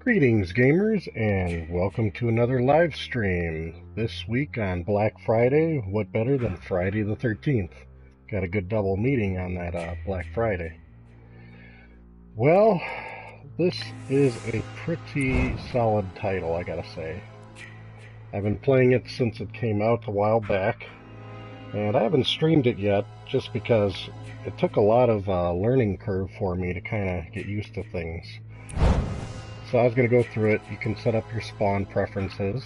Greetings, gamers, and welcome to another live stream. This week on Black Friday, what better than Friday the 13th? Got a good double meeting on that Black Friday. Well, this is a pretty solid title, I gotta say. I've been playing it since it came out a while back, and I haven't streamed it yet just because it took a lot of learning curve for me to kind of get used to things. So I was going to go through it. You can set up your spawn preferences.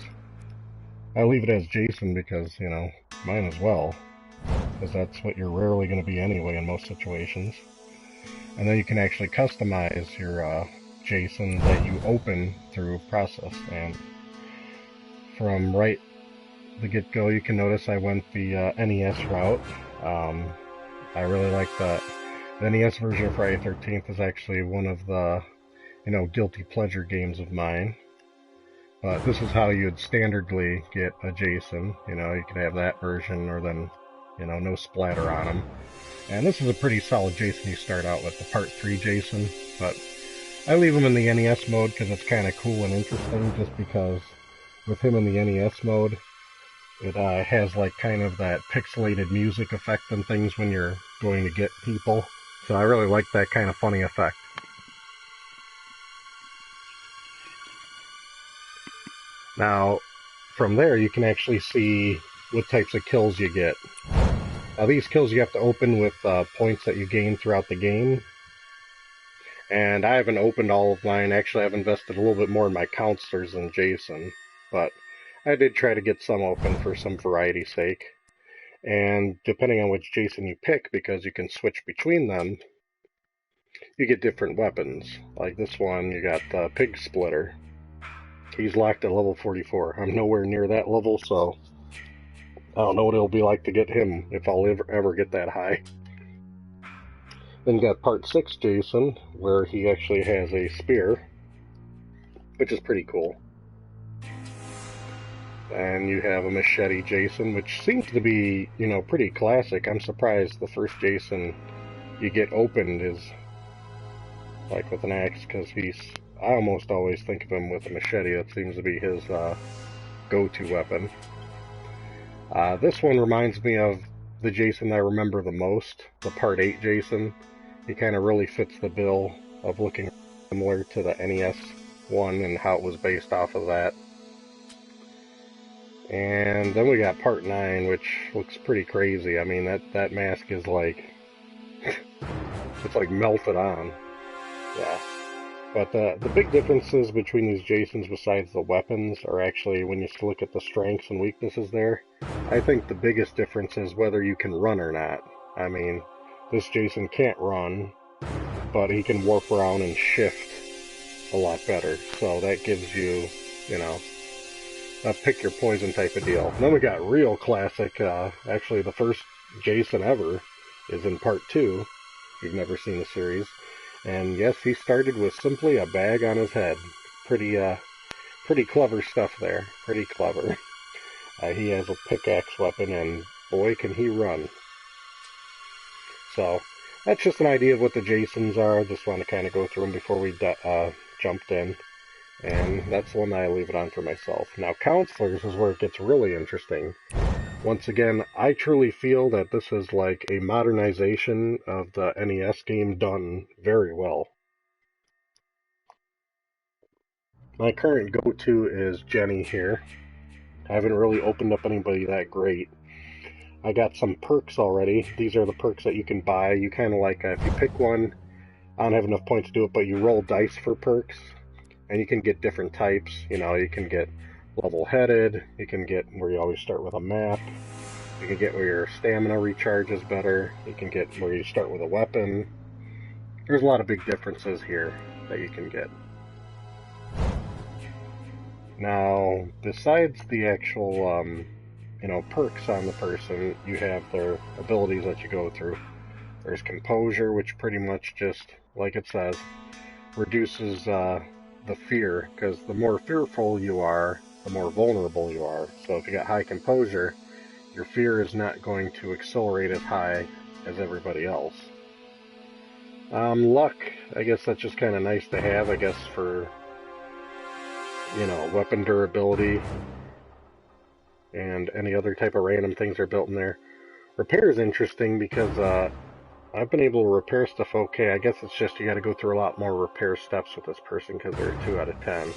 I leave it as Jason because, you know, mine as well, because that's what you're rarely going to be anyway in most situations. And then you can actually customize your Jason that you open through process. And from right the get-go, you can notice I went the NES route. I really like that. The NES version of Friday the 13th is actually one of the guilty pleasure games of mine. But this is how you'd standardly get a Jason. You can have that version, or then, no splatter on them. And this is a pretty solid Jason you start out with, the Part 3 Jason. But I leave him in the NES mode because it's kind of cool and interesting, just because with him in the NES mode, it has like kind of that pixelated music effect and things when you're going to get people. So I really like that kind of funny effect. Now, from there, you can actually see what types of kills you get. Now, these kills you have to open with points that you gain throughout the game. And I haven't opened all of mine. Actually, I've invested a little bit more in my counselors than Jason. But I did try to get some open for some variety's sake. And depending on which Jason you pick, because you can switch between them, you get different weapons. Like this one, you got the Pig Splitter. He's locked at level 44. I'm nowhere near that level, so I don't know what it'll be like to get him, if I'll ever get that high. Then you got Part 6 Jason, where he actually has a spear, which is pretty cool. And you have a machete Jason, which seems to be, pretty classic. I'm surprised the first Jason you get opened is like with an axe, because I almost always think of him with a machete. That seems to be his go-to weapon. This one reminds me of the Jason I remember the most, the Part 8 Jason. He kind of really fits the bill of looking similar to the NES one and how it was based off of that. And then we got Part 9, which looks pretty crazy. I mean, that mask is like, it's like melted on. Yeah. But the big differences between these Jasons, besides the weapons, are actually when you look at the strengths and weaknesses there. I think the biggest difference is whether you can run or not. I mean, this Jason can't run, but he can warp around and shift a lot better. So that gives you, a pick your poison type of deal. And then we got real classic, actually the first Jason ever is in Part 2, if you've never seen the series. And yes, he started with simply a bag on his head. Pretty clever stuff there. Pretty clever. He has a pickaxe weapon, and boy, can he run. So, that's just an idea of what the Jasons are. I just want to kind of go through them before we jumped in. And that's the one that I leave it on for myself. Now, counselors is where it gets really interesting. Once again, I truly feel that this is like a modernization of the NES game done very well. My current go-to is Jenny here. I haven't really opened up anybody that great. I got some perks already. These are the perks that you can buy. You kind of like, if you pick one, I don't have enough points to do it, but you roll dice for perks. And you can get different types. You can get level-headed. You can get where you always start with a map. You can get where your stamina recharges better. You can get where you start with a weapon. There's a lot of big differences here that you can get. Now, besides the actual, perks on the person, you have their abilities that you go through. There's Composure, which pretty much just, like it says, reduces the fear, because the more fearful you are, the more vulnerable you are. So if you got high Composure, your fear is not going to accelerate as high as everybody else. Luck, I guess that's just kind of nice to have, I guess, for you know, weapon durability and any other type of random things are built in there. Repair is interesting because I've been able to repair stuff okay. I guess it's just you got to go through a lot more repair steps with this person because they're 2 out of 10.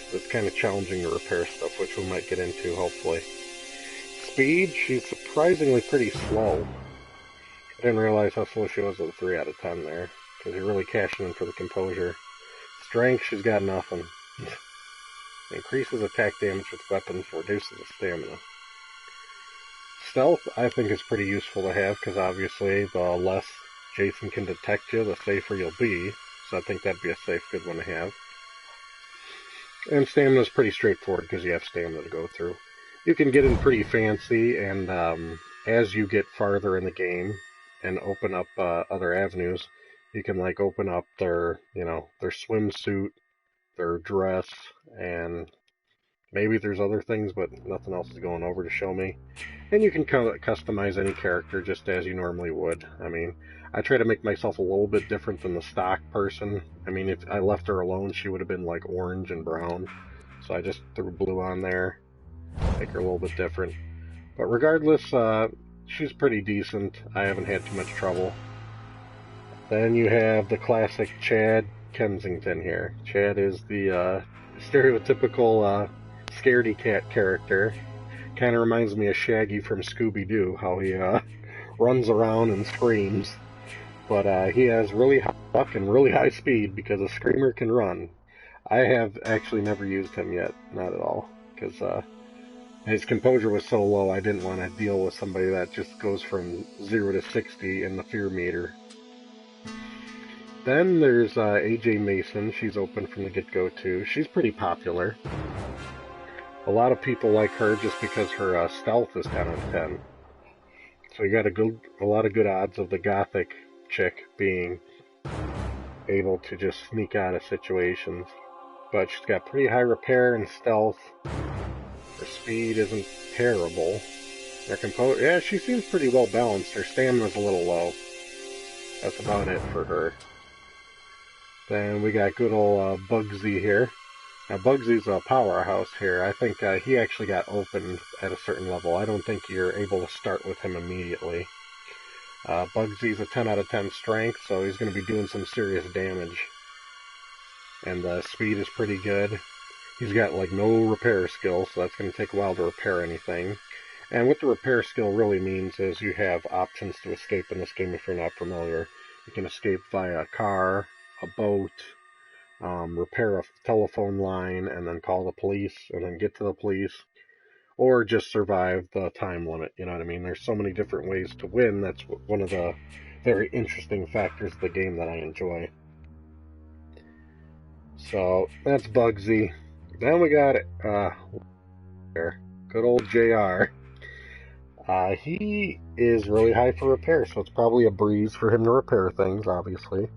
So it's kind of challenging to repair stuff, which we might get into, hopefully. Speed, she's surprisingly pretty slow. I didn't realize how slow she was with a 3 out of 10 there, because you're really cashing in for the composure. Strength, she's got nothing. Increases attack damage with weapons, reduces the stamina. Stealth, I think, is pretty useful to have, because obviously the less Jason can detect you, the safer you'll be. So I think that'd be a safe, good one to have. And stamina is pretty straightforward, because you have stamina to go through. You can get in pretty fancy, and as you get farther in the game and open up other avenues, you can like open up their, you know, their swimsuit, their dress, and maybe there's other things, but nothing else is going over to show me. And you can customize any character just as you normally would. I mean, I try to make myself a little bit different than the stock person. I mean, if I left her alone, she would have been like orange and brown. So I just threw blue on there, make her a little bit different. But regardless, she's pretty decent. I haven't had too much trouble. Then you have the classic Chad Kensington here. Chad is the stereotypical scaredy cat character. Kind of reminds me of Shaggy from Scooby-Doo, how he runs around and screams. But he has really high luck and really high speed because a screamer can run. I have actually never used him yet, not at all, because his composure was so low I didn't want to deal with somebody that just goes from 0 to 60 in the fear meter. Then there's AJ Mason. She's open from the get-go too. She's pretty popular. A lot of people like her just because her stealth is 10 out of 10. So you got a lot of good odds of the gothic chick being able to just sneak out of situations. But she's got pretty high repair and stealth. Her speed isn't terrible. Her composure, yeah, she seems pretty well balanced. Her stamina's a little low. That's about it for her. Then we got good old Bugsy here. Now, Bugsy's a powerhouse here. I think he actually got opened at a certain level. I don't think you're able to start with him immediately. Bugsy's a 10 out of 10 strength, so he's going to be doing some serious damage. And the speed is pretty good. He's got like no repair skill, so that's going to take a while to repair anything. And what the repair skill really means is you have options to escape in this game if you're not familiar. You can escape via a car, a boat, repair a telephone line, and then call the police, and then get to the police, or just survive the time limit, you know what I mean? There's so many different ways to win. That's one of the very interesting factors of the game that I enjoy. So, that's Bugsy. Then we got, good old JR. He is really high for repair, so it's probably a breeze for him to repair things, obviously.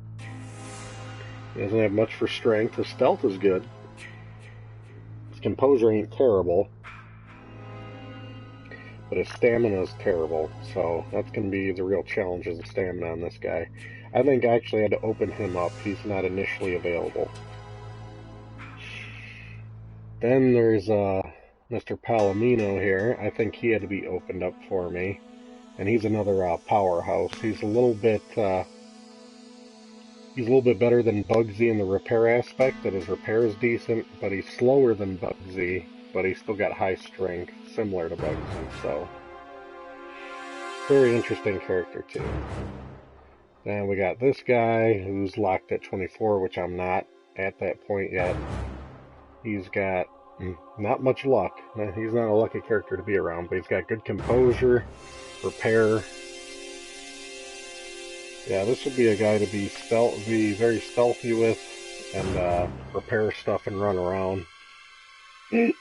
He doesn't have much for strength. His stealth is good. His composure ain't terrible. But his stamina is terrible, so that's going to be the real challenge, is the stamina on this guy. I think I actually had to open him up. He's not initially available. Then there's Mr. Palomino here. I think he had to be opened up for me. And he's another powerhouse. He's a little bit better than Bugsy in the repair aspect, that his repair is decent, but he's slower than Bugsy, but he's still got high strength, similar to Bugsy, so very interesting character too. Then we got this guy who's locked at 24, which I'm not at that point yet. He's got not much luck. He's not a lucky character to be around, but he's got good composure, repair. Yeah, this would be a guy to be very stealthy with, and repair stuff and run around. And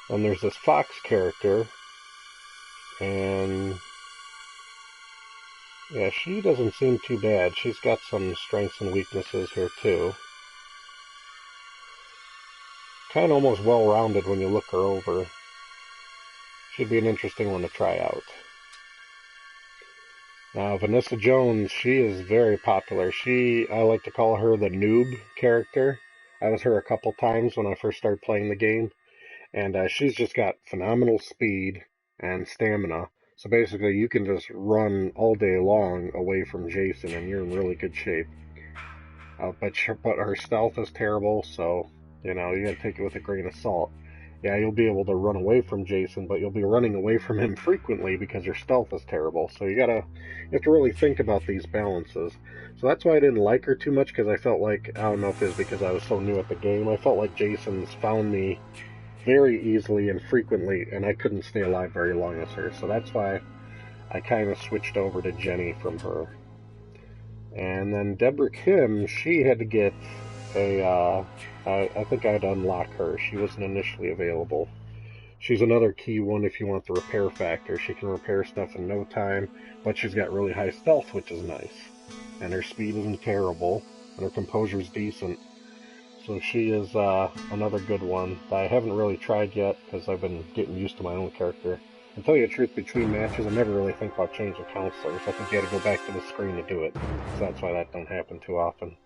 there's this Fox character, and yeah, she doesn't seem too bad. She's got some strengths and weaknesses here too. Kind of almost well-rounded when you look her over. Should be an interesting one to try out. Now, Vanessa Jones, she is very popular. I like to call her the noob character. I was her a couple times when I first started playing the game, and she's just got phenomenal speed and stamina. So basically, you can just run all day long away from Jason, and you're in really good shape. But her stealth is terrible, so you gotta take it with a grain of salt. Yeah, you'll be able to run away from Jason, but you'll be running away from him frequently because your stealth is terrible. So you have to really think about these balances. So that's why I didn't like her too much, because I felt like, I don't know if it's because I was so new at the game, I felt like Jason's found me very easily and frequently, and I couldn't stay alive very long as her. So that's why I kind of switched over to Jenny from her. And then Deborah Kim, she had to get I think I'd unlock her. She wasn't initially available. She's another key one if you want the repair factor. She can repair stuff in no time, but she's got really high stealth, which is nice. And her speed isn't terrible, and her composure's decent. So she is another good one that I haven't really tried yet because I've been getting used to my own character. And tell you the truth, between matches, I never really think about changing counselors. I think you gotta go back to the screen to do it. So that's why that don't happen too often.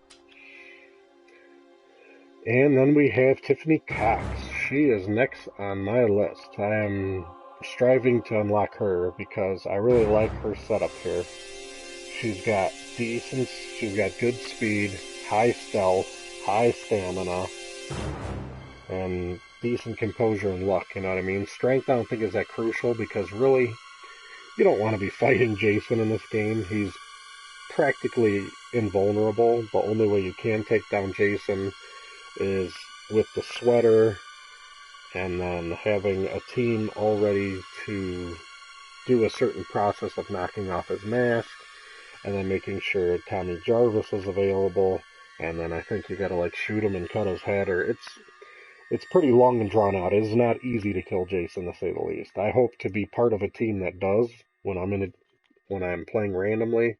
And then we have Tiffany Cox. She is next on my list. I am striving to unlock her because I really like her setup here. She's got good speed, high stealth, high stamina, and decent composure and luck, you know what I mean? Strength I don't think is that crucial because really, you don't want to be fighting Jason in this game. He's practically invulnerable. The only way you can take down Jason is with the sweater and then having a team all ready to do a certain process of knocking off his mask and then making sure Tommy Jarvis is available, and then I think you gotta like shoot him and cut his head, or it's pretty long and drawn out. It is not easy to kill Jason, to say the least. I hope to be part of a team that does when I'm playing randomly,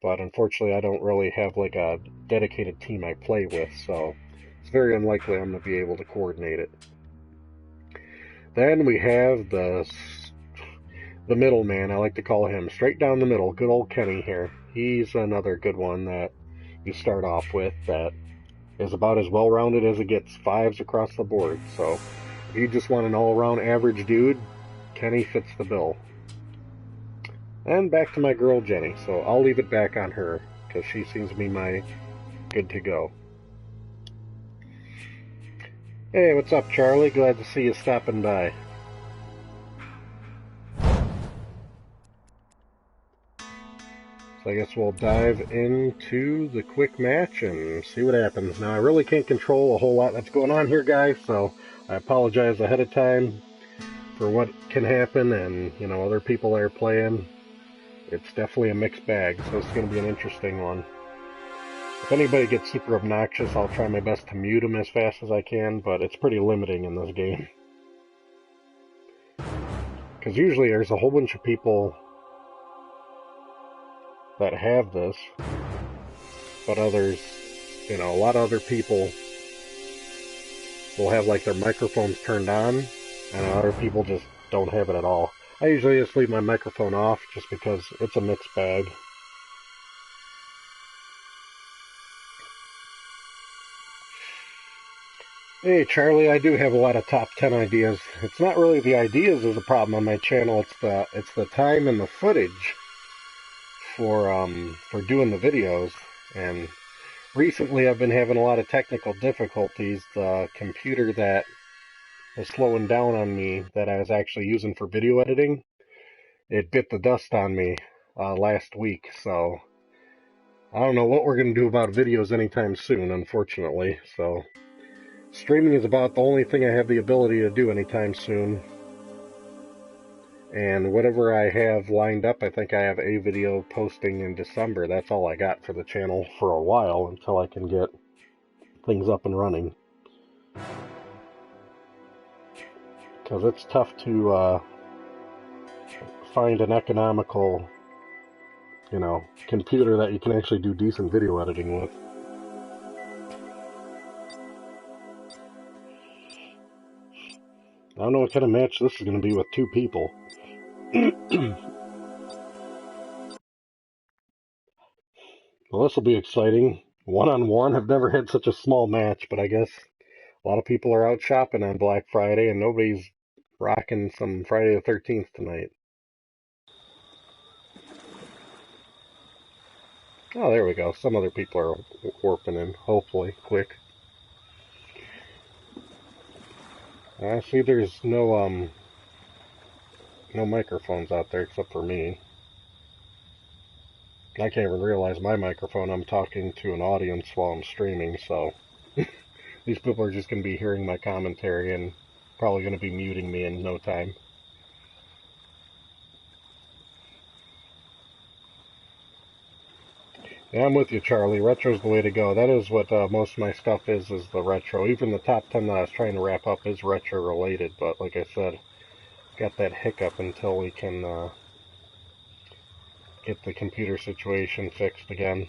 but unfortunately I don't really have like a dedicated team I play with, so it's very unlikely I'm going to be able to coordinate it. Then we have the middleman, I like to call him, straight down the middle, good old Kenny here. He's another good one that you start off with that is about as well-rounded as it gets, 5s across the board. So if you just want an all-around average dude, Kenny fits the bill. And back to my girl Jenny, so I'll leave it back on her because she seems to be my good to go. Hey, what's up, Charlie? Glad to see you stopping by. So I guess we'll dive into the quick match and see what happens. Now, I really can't control a whole lot that's going on here, guys, so I apologize ahead of time for what can happen, and, other people that are playing. It's definitely a mixed bag, so it's going to be an interesting one. If anybody gets super obnoxious, I'll try my best to mute them as fast as I can, but it's pretty limiting in this game. Because usually there's a whole bunch of people that have this, but others, a lot of other people will have like their microphones turned on, and other people just don't have it at all. I usually just leave my microphone off just because it's a mixed bag. Hey Charlie, I do have a lot of top 10 ideas. It's not really the ideas is the problem on my channel, it's the time and the footage for doing the videos. And recently I've been having a lot of technical difficulties. The computer that is slowing down on me that I was actually using for video editing, it bit the dust on me last week, so I don't know what we're going to do about videos anytime soon, unfortunately. So streaming is about the only thing I have the ability to do anytime soon. And whatever I have lined up, I think I have a video posting in December. That's all I got for the channel for a while until I can get things up and running. Because it's tough to find an economical, computer that you can actually do decent video editing with. I don't know what kind of match this is going to be with 2 people. Well, this will be exciting. One-on-one, I've never had such a small match, but I guess a lot of people are out shopping on Black Friday and nobody's rocking some Friday the 13th tonight. Oh, there we go. Some other people are warping in, hopefully, quick. I see there's no microphones out there except for me. I can't even realize my microphone. I'm talking to an audience while I'm streaming, so these people are just going to be hearing my commentary and probably going to be muting me in no time. Yeah, I'm with you, Charlie. Retro's the way to go. That is what most of my stuff is the retro. Even the top 10 that I was trying to wrap up is retro-related, but like I said, got that hiccup until we can get the computer situation fixed again.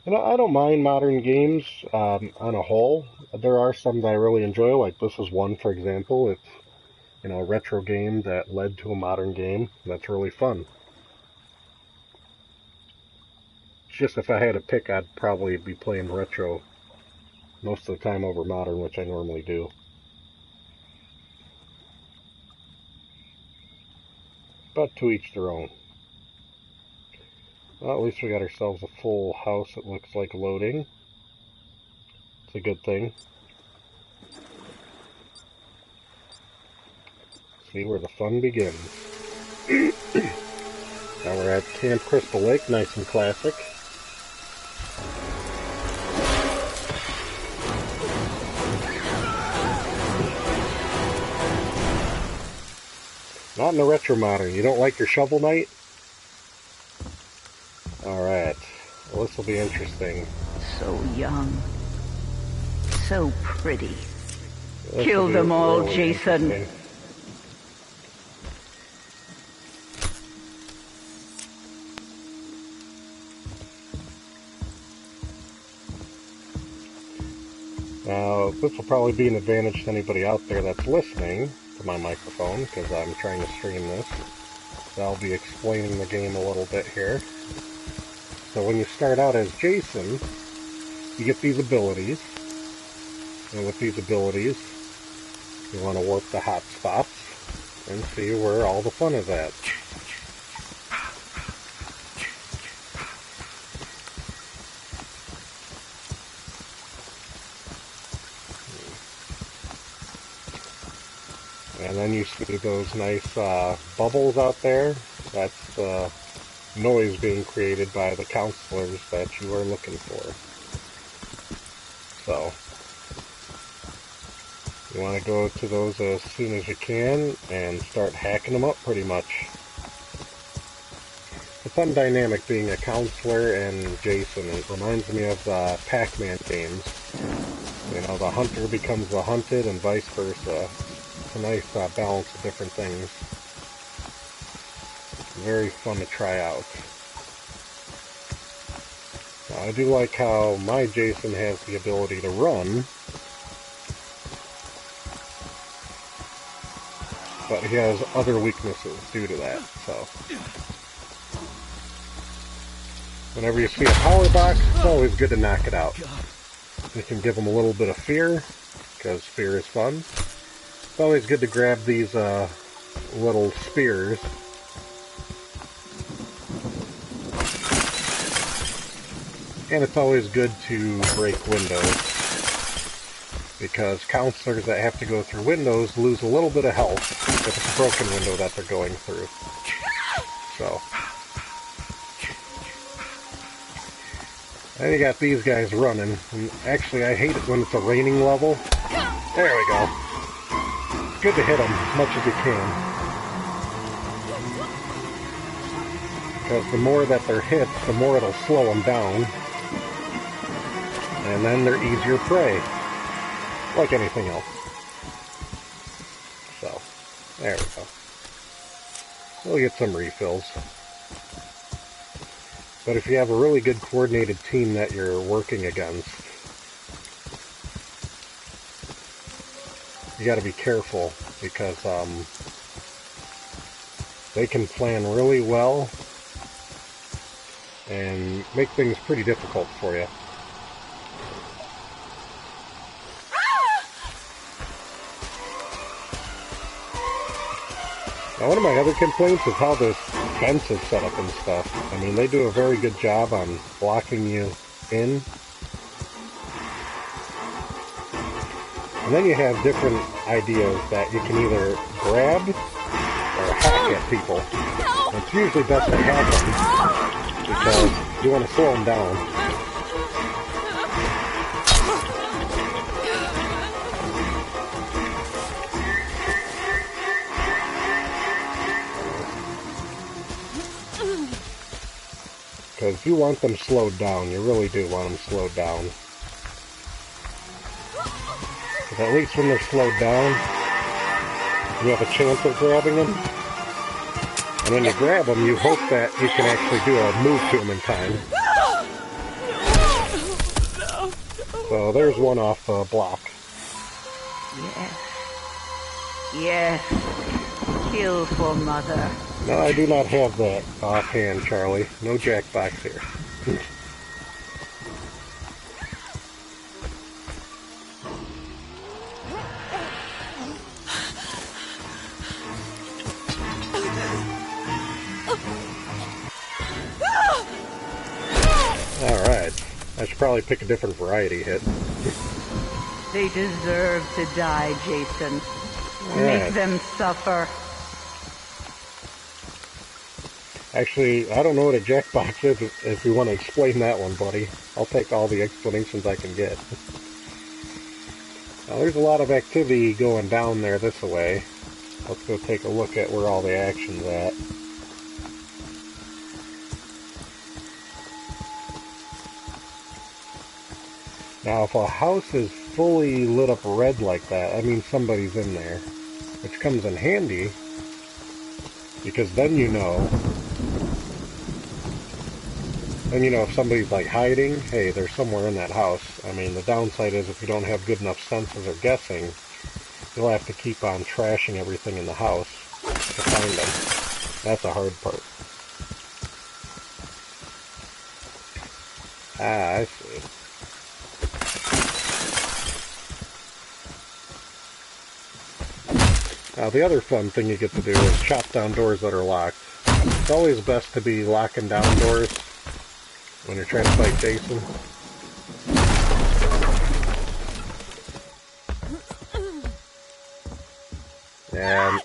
And I don't mind modern games on a whole. There are some that I really enjoy, like this is one, for example. It's, you know, a retro game that led to a modern game. That's really fun. It's just if I had to pick, I'd probably be playing retro most of the time over modern, which I normally do. But to each their own. Well, at least we got ourselves a full house, it looks like, loading. It's a good thing. See where the fun begins. Now we're at Camp Crystal Lake, nice and classic. Not in the retro modern. You don't like your Shovel Knight? Alright. Well, this will be interesting. So young. So pretty. Kill them all, really Jason. Now, this will probably be an advantage to anybody out there that's listening to my microphone, because I'm trying to stream this. So I'll be explaining the game a little bit here. So when you start out as Jason, you get these abilities. And with these abilities, you want to warp the hot spots and see where all the fun is at. And then you see those nice bubbles out there. That's the noise being created by the counselors that you are looking for. So, you want to go to those as soon as you can and start hacking them up pretty much. It's a fun dynamic being a counselor and Jason. It reminds me of the Pac-Man games. You know, the hunter becomes the hunted and vice versa. It's a nice balance of different things. Very fun to try out. Now, I do like how my Jason has the ability to run, but he has other weaknesses due to that, so. Whenever you see a power box, it's always good to knock it out. You can give them a little bit of fear, because fear is fun. It's always good to grab these little spears. And it's always good to break windows, because counselors that have to go through windows lose a little bit of health if it's a broken window that they're going through. So, then you got these guys running, and actually I hate it when it's a raining level. There we go. It's good to hit them as much as you can, because the more that they're hit, the more it'll slow them down. And then they're easier prey, like anything else. So, there we go. We'll get some refills. But if you have a really good coordinated team that you're working against, you got to be careful, because they can plan really well and make things pretty difficult for you. Now, one of my other complaints is how this fence is set up and stuff. I mean, they do a very good job on blocking you in. And then you have different ideas that you can either grab or hack at people. And it's usually best to hack them because you want to slow them down. Because you want them slowed down. You really do want them slowed down. Because at least when they're slowed down, you have a chance of grabbing them. And when you grab them, you hope that you can actually do a move to them in time. So there's one off the block. Yes. Yes. Kill for mother. No, I do not have that offhand, Charlie. No Jackbox here. Alright. I should probably pick a different variety hit. They deserve to die, Jason. Right. Make them suffer. Actually, I don't know what a Jackbox is if you want to explain that one, buddy. I'll take all the explanations I can get. Now, there's a lot of activity going down there this way. Let's go take a look at where all the action's at. Now, if a house is fully lit up red like that, I mean somebody's in there. Which comes in handy, because then you know if somebody's like hiding, hey, they're somewhere in that house. I mean, the downside is if you don't have good enough senses or guessing, you'll have to keep on trashing everything in the house to find them. That's a hard part. Ah, I see. Now, the other fun thing you get to do is chop down doors that are locked. It's always best to be locking down doors when you're trying to fight Jason. And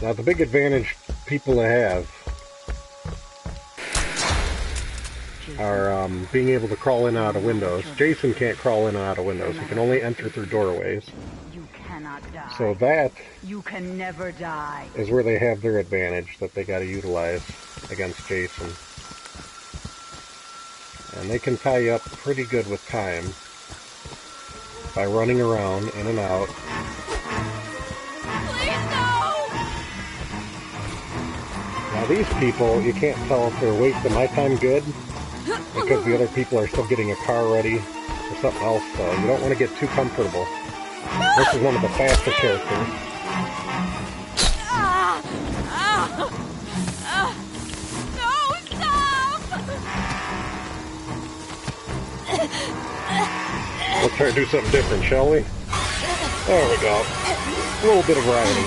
now the big advantage people have are being able to crawl in and out of windows. Jason can't crawl in and out of windows. He can only enter through doorways. So that you can never die. Is where they have their advantage that they got to utilize against Jason. And they can tie you up pretty good with time by running around in and out. Please no! Now these people, you can't tell if they're wasting my time good because the other people are still getting a car ready or something else, so you don't want to get too comfortable. This is one of the faster characters. No, stop! Let's try to do something different, shall we? There we go. A little bit of variety.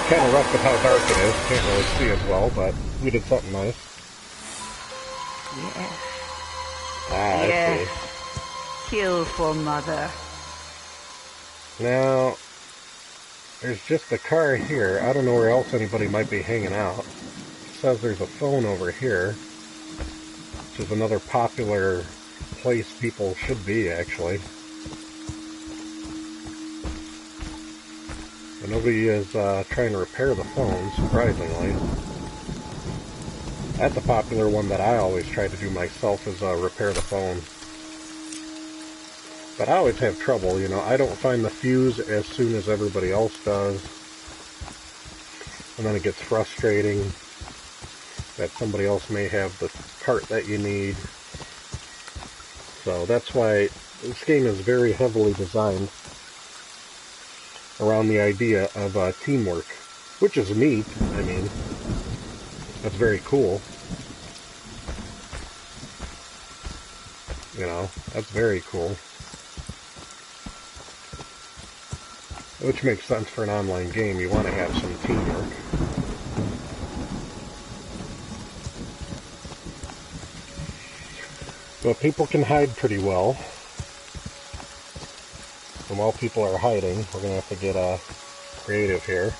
Kind of rough with how dark it is. Can't really see as well, but we did something nice. Yes. Ah, I see. Kill for mother. Now, there's just a car here. I don't know where else anybody might be hanging out. It says there's a phone over here, which is another popular place people should be, actually. But nobody is trying to repair the phone, surprisingly. That's a popular one that I always try to do myself, is repair the phone. But I always have trouble, I don't find the fuse as soon as everybody else does. And then it gets frustrating that somebody else may have the part that you need. So that's why this game is very heavily designed around the idea of teamwork, which is neat. I mean, that's very cool. You know, that's very cool. Which makes sense for an online game. You want to have some teamwork. But people can hide pretty well. And while people are hiding, we're going to have to get creative here.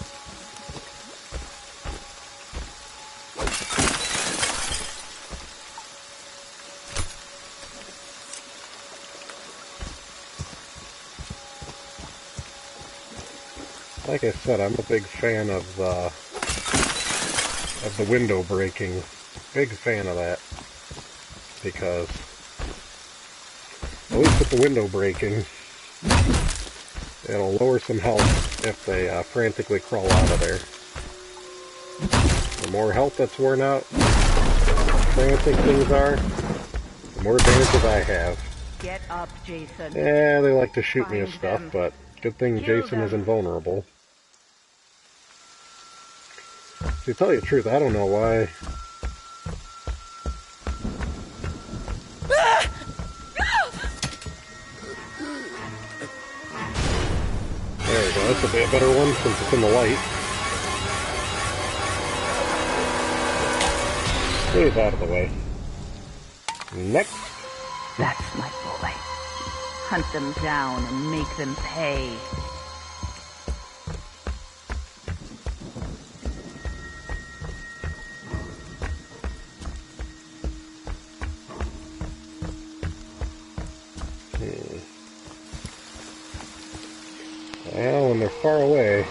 Like I said, I'm a big fan of the window breaking. Big fan of that. Because at least with the window breaking, it'll lower some health if they frantically crawl out of there. The more health that's worn out, frantic things are, the more advantages I have. Get up, Jason. Yeah, they like to shoot me and Find stuff, them. but good thing Kill Jason them. is invulnerable. To tell you the truth, I don't know why. There we go, that's a bit better one since it's in the light. Move out of the way. Next. That's my boy. Hunt them down and make them pay. Well, when they're far away,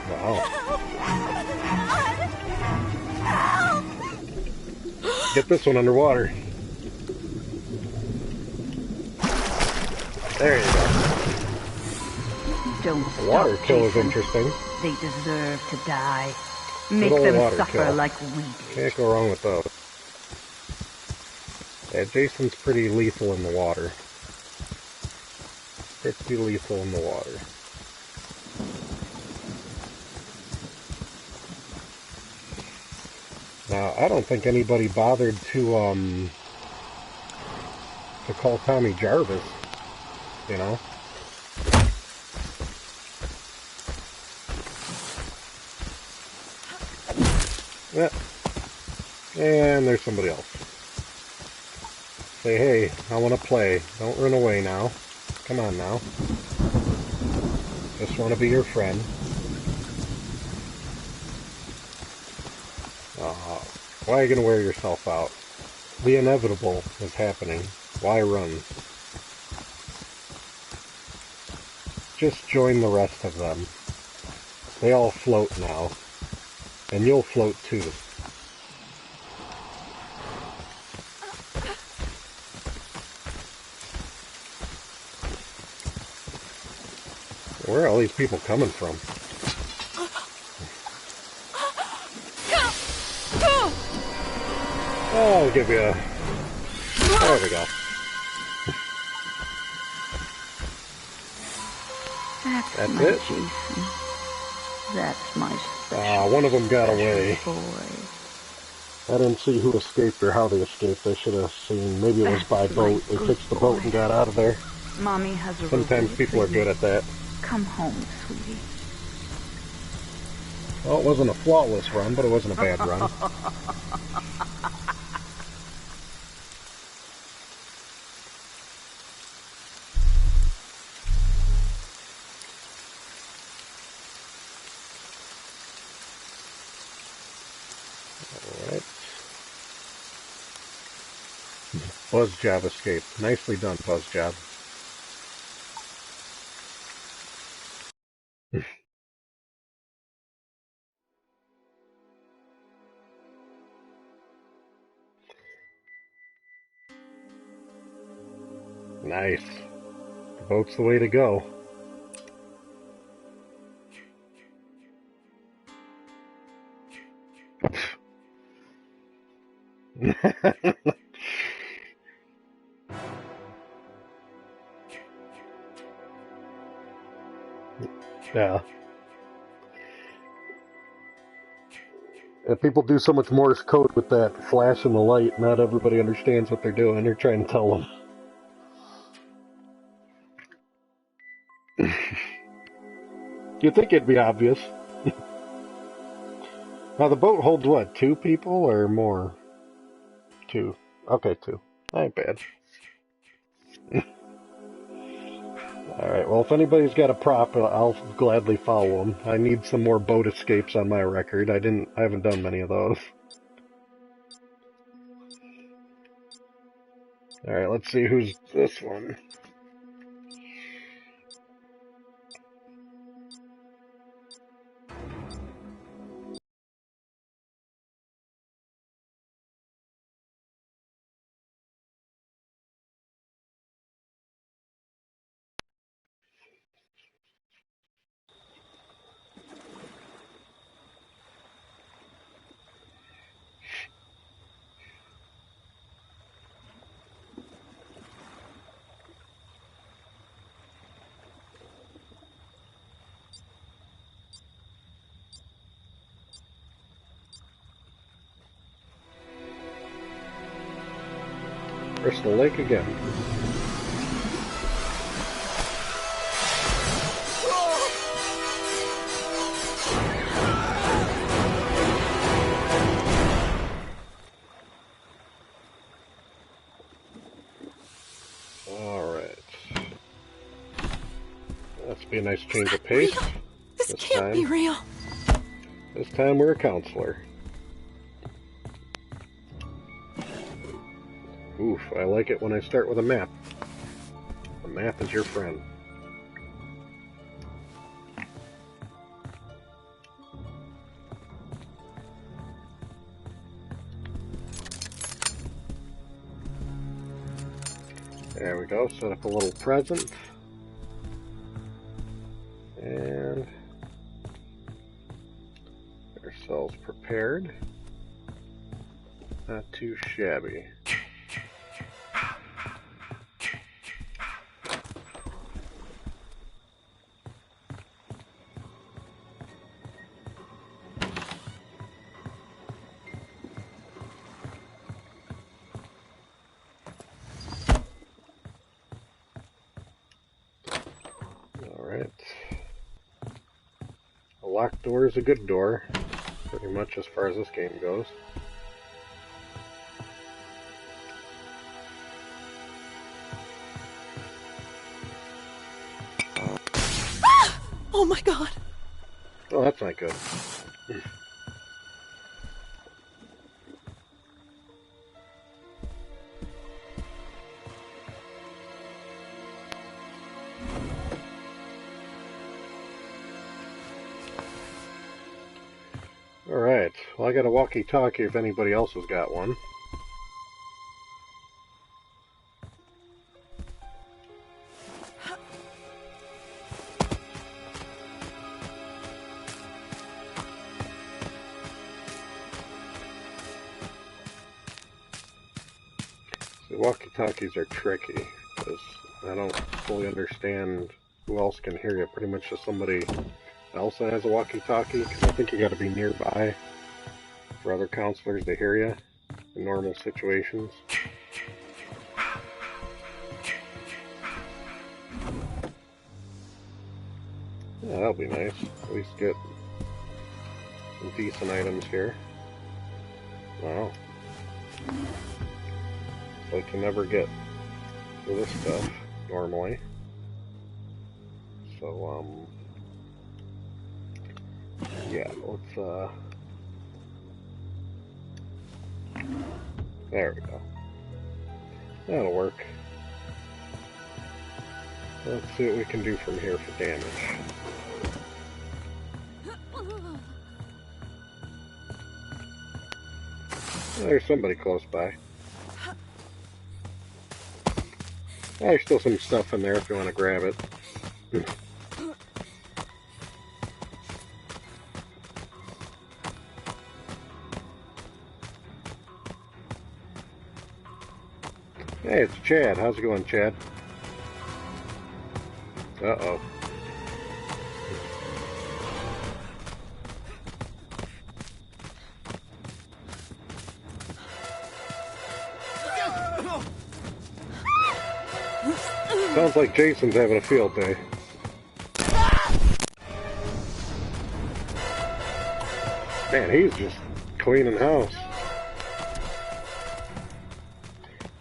wow. Get this one underwater. There you go. Don't The stop, water kill is Jason. interesting. They deserve to die. Make Good old them water suffer kill. like we did. Can't go wrong with those. Yeah, Jason's pretty lethal in the water. Pretty lethal in the water. Now, I don't think anybody bothered to call Tommy Jarvis, you know? Yeah. And there's somebody else. Say, hey, I want to play. Don't run away now. Come on now. Just want to be your friend. Why are you going to wear yourself out? The inevitable is happening. Why run? Just join the rest of them. They all float now. And you'll float too. Where are all these people coming from? Oh, I'll give you a... There we go. That's That's my it? Jason. That's my special, One of them got special away. boy. I didn't see who escaped or how they escaped. I should have seen. Maybe it was by That's my boat. They good fixed the boat and boy. got out of there. Mommy has a Sometimes reward people for are you. good at that. Come home, sweetie. Well, it wasn't a flawless run, but it wasn't a bad run. Alright. Buzz Job escaped. Nicely done, Buzz Job. Nice. The boat's the way to go. Yeah. And people do so much Morse code with that flash and the light, not everybody understands what they're doing. They're trying to tell them. You'd think it'd be obvious. Now, the boat holds what, 2 people or more? 2. Okay, 2. That ain't bad. Alright, well, if anybody's got a prop, I'll gladly follow them. I need some more boat escapes on my record. I haven't done many of those. Alright, let's see who's this one. Crystal Lake again. Alright. That's be a nice change of pace. This can't be real. This time we're a counselor. Oof, I like it when I start with a map. The map is your friend. There we go, set up a little present. And ourselves prepared. Not too shabby. A locked door is a good door, pretty much as far as this game goes. Ah! Oh my god! Oh, that's not good. Alright, well I got a walkie-talkie if anybody else has got one. The walkie-talkies are tricky, because I don't fully understand who else can hear you. Pretty much just somebody else that has a walkie-talkie, because I think you got to be nearby for other counselors to hear you in normal situations. Yeah, that'll be nice. At least get some decent items here. Wow. So I can never get to this stuff normally. So, yeah, let's, there we go. That'll work. Let's see what we can do from here for damage. There's somebody close by. There's still some stuff in there if you want to grab it. Hey, it's Chad. How's it going, Chad? Uh-oh. Sounds like Jason's having a field day. Man, he's just cleaning house.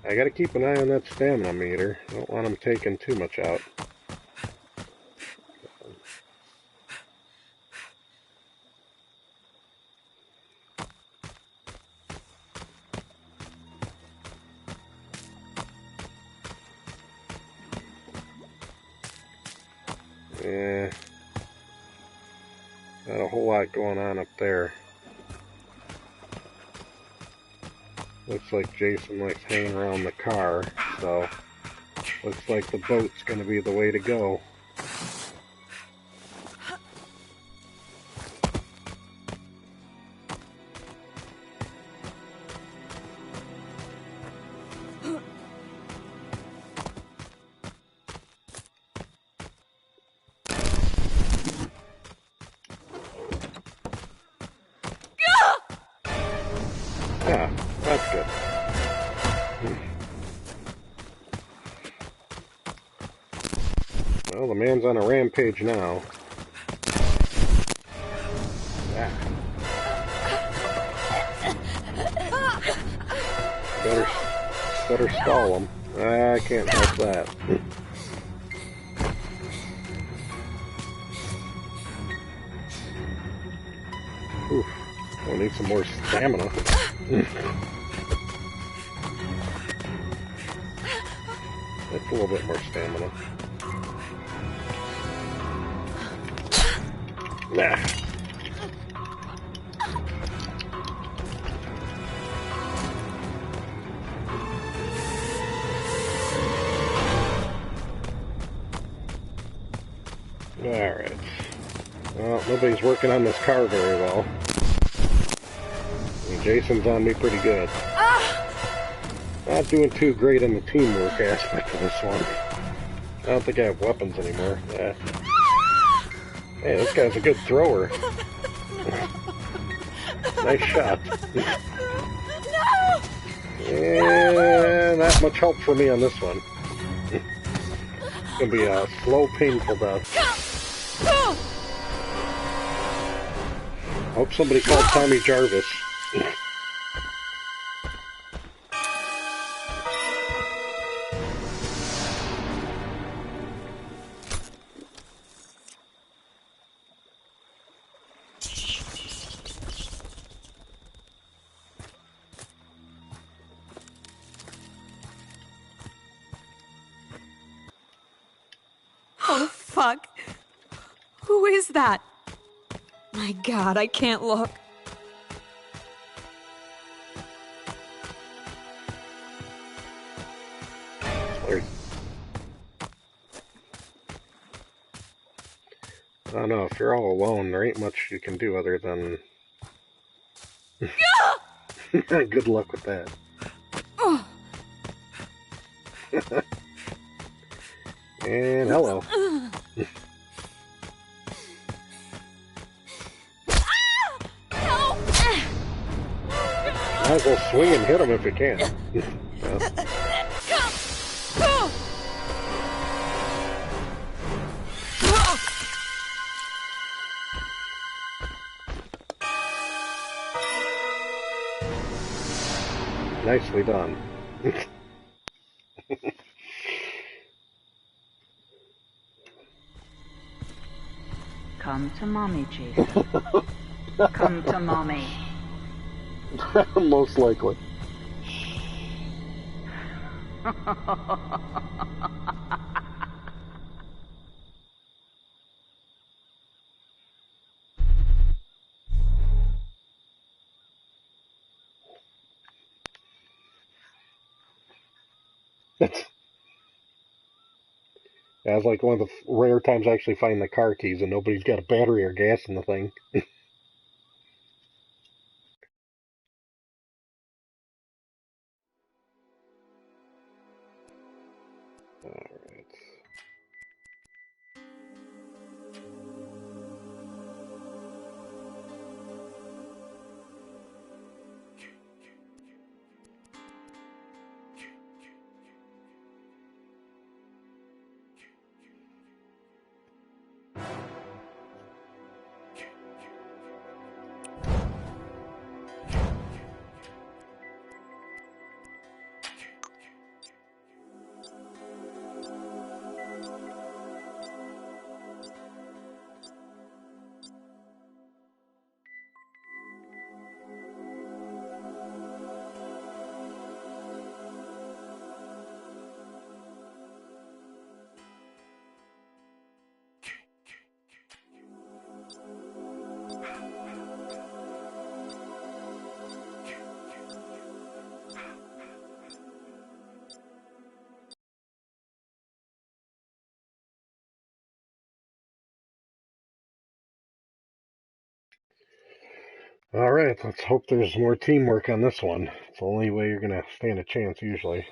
I gotta keep an eye on that stamina meter. I don't want him taking too much out. Yeah, not a whole lot going on up there. Looks like Jason likes hanging around the car, so looks like the boat's gonna be the way to go. Yeah, that's good. Well, the man's on a rampage now. Ah. Better stall him. I can't help that. Oof. We'll need some more stamina. That's a little bit more stamina. Nah. Alright. Well, nobody's working on this car very well. And Jason's on me pretty good. Not doing too great in the teamwork aspect of this one. I don't think I have weapons anymore. Yeah. Hey, this guy's a good thrower. Nice shot. Yeah, not much help for me on this one. It's gonna be a slow, painful death. Hope somebody called Tommy Jarvis. Oh, fuck. Who is that? My God, I can't look. I don't know, if you're all alone, there ain't much you can do other than... Good luck with that. And hello. Might as well swing and hit him if you can. Nicely done. Come to mommy, Jason. Come to mommy. Most likely. That's like one of the rare times I actually find the car keys and nobody's got a battery or gas in the thing. Alright. Alright, let's hope there's more teamwork on this one. It's the only way you're gonna stand a chance usually.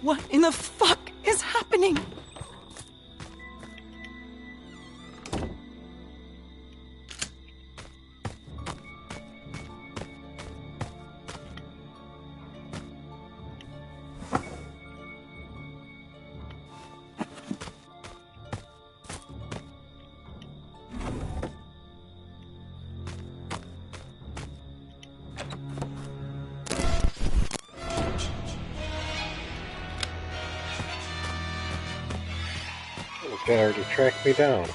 What in the fuck is happening? This guy already tracked me down.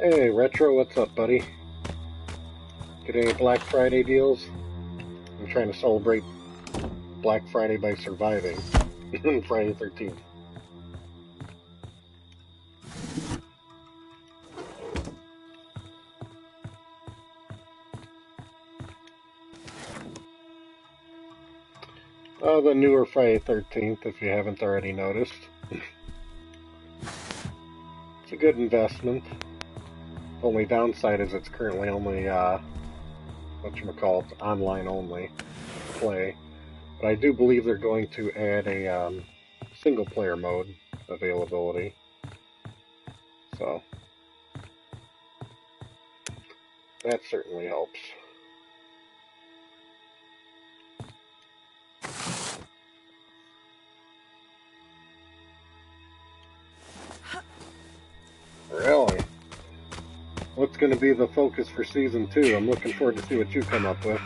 Hey, Retro, what's up, buddy? Get any Black Friday deals? I'm trying to celebrate Black Friday by surviving. Friday the 13th. Oh, the newer Friday 13th, if you haven't already noticed. It's a good investment. Only downside is it's currently only, whatchamacallit, online only play. But I do believe they're going to add a single player mode availability. So, that certainly helps. Really? What's going to be the focus for Season 2? I'm looking forward to see what you come up with.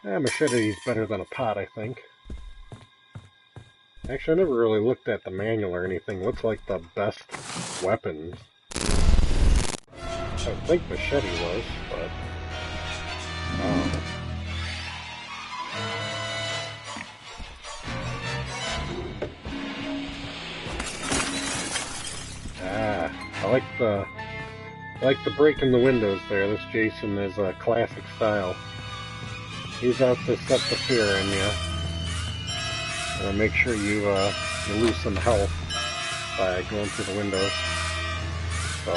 Machete's better than a pot, I think. Actually, I never really looked at the manual or anything. Looks like the best weapons. I think machete was, but... I like the break in the windows there. This Jason is a classic style. He's out to set the fear in you. And make sure you lose some health by going through the windows. So.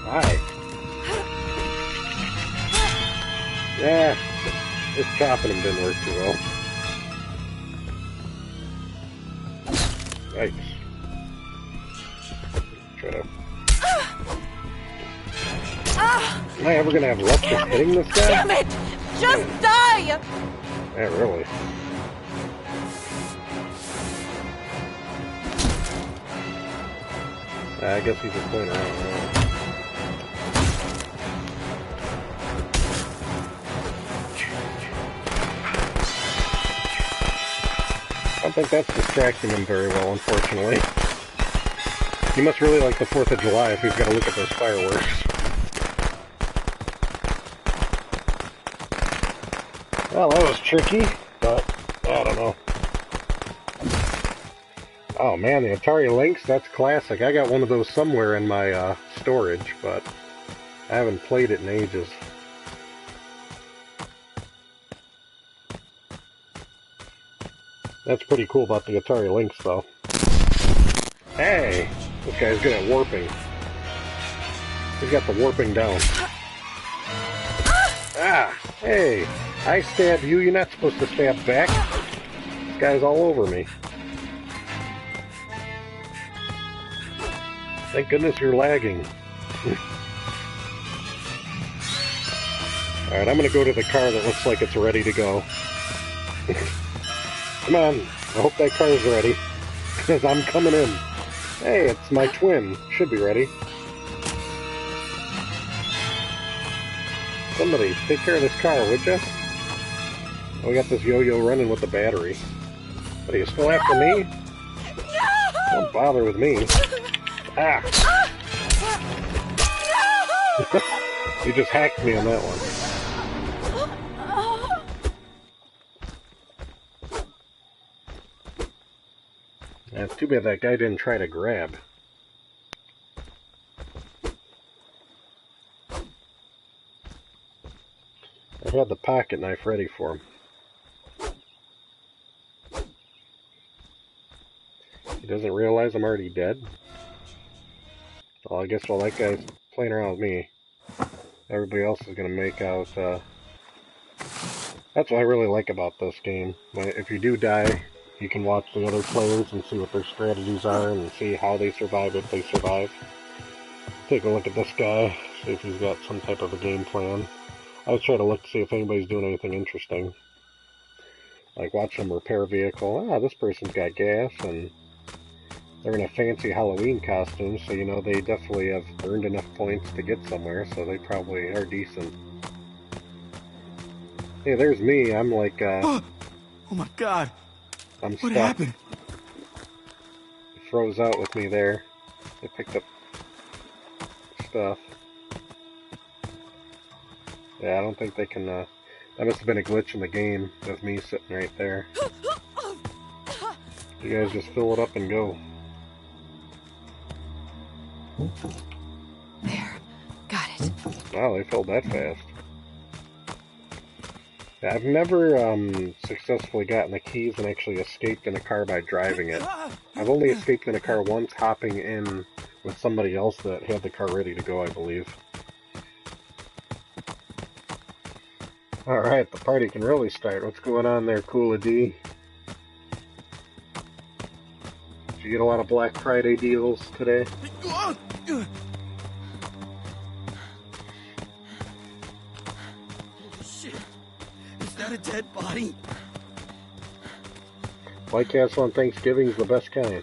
Hi. Yeah, just chopping him didn't work too well. Yikes. Try to... Am I ever gonna have luck with hitting this guy? Damn it! Just die! Yeah, really. I guess he's just playing around. I don't think that's distracting him very well, unfortunately. He must really like the 4th of July if he's got to look at those fireworks. Well, that was tricky, but I don't know. Oh man, the Atari Lynx, that's classic. I got one of those somewhere in my storage, but I haven't played it in ages. That's pretty cool about the Atari Lynx, though. Hey! This guy's good at warping. He's got the warping down. Ah! Hey! I stab you, you're not supposed to stab back. This guy's all over me. Thank goodness you're lagging. Alright, I'm gonna go to the car that looks like it's ready to go. Come on, I hope that car's ready, because I'm coming in. Hey, it's my twin. Should be ready. Somebody, take care of this car, would ya? Oh, we got this yo-yo running with the battery. What, are you still after me? No! Don't bother with me. Ah! No! You just hacked me on that one. Yeah, it's too bad that guy didn't try to grab. I had the pocket knife ready for him. He doesn't realize I'm already dead. Well, I guess while that guy's playing around with me, everybody else is going to make out... That's what I really like about this game. If you do die, you can watch the other players and see what their strategies are and see how they survive if they survive. Take a look at this guy, see if he's got some type of a game plan. I always try to look to see if anybody's doing anything interesting. Like watch them repair a vehicle. Ah, this person's got gas, and they're in a fancy Halloween costume, so you know they definitely have earned enough points to get somewhere, so they probably are decent. Hey, there's me. I'm like, Oh my god. I'm What stuck. happened? He froze out with me there. They picked up stuff. Yeah, I don't think they can, that must have been a glitch in the game with me sitting right there. You guys just fill it up and go. There. Got it. Wow, they filled that fast. Yeah, I've never successfully gotten the keys and actually escaped in a car by driving it. I've only escaped in a car once, hopping in with somebody else that had the car ready to go, I believe. Alright, the party can really start. What's going on there, Coola D? Did you get a lot of Black Friday deals today? Holy shit. Is that a dead body? White Castle on Thanksgiving's the best kind.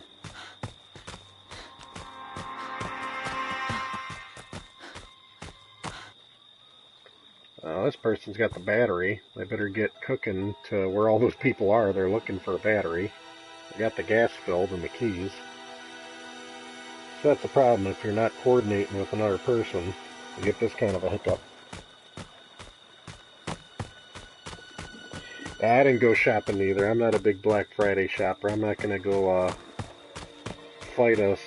This person's got the battery. They better get cooking to where all those people are. They're looking for a battery. They got the gas filled and the keys. So that's the problem. If you're not coordinating with another person, you get this kind of a hiccup. I didn't go shopping either. I'm not a big Black Friday shopper. I'm not going to go fight a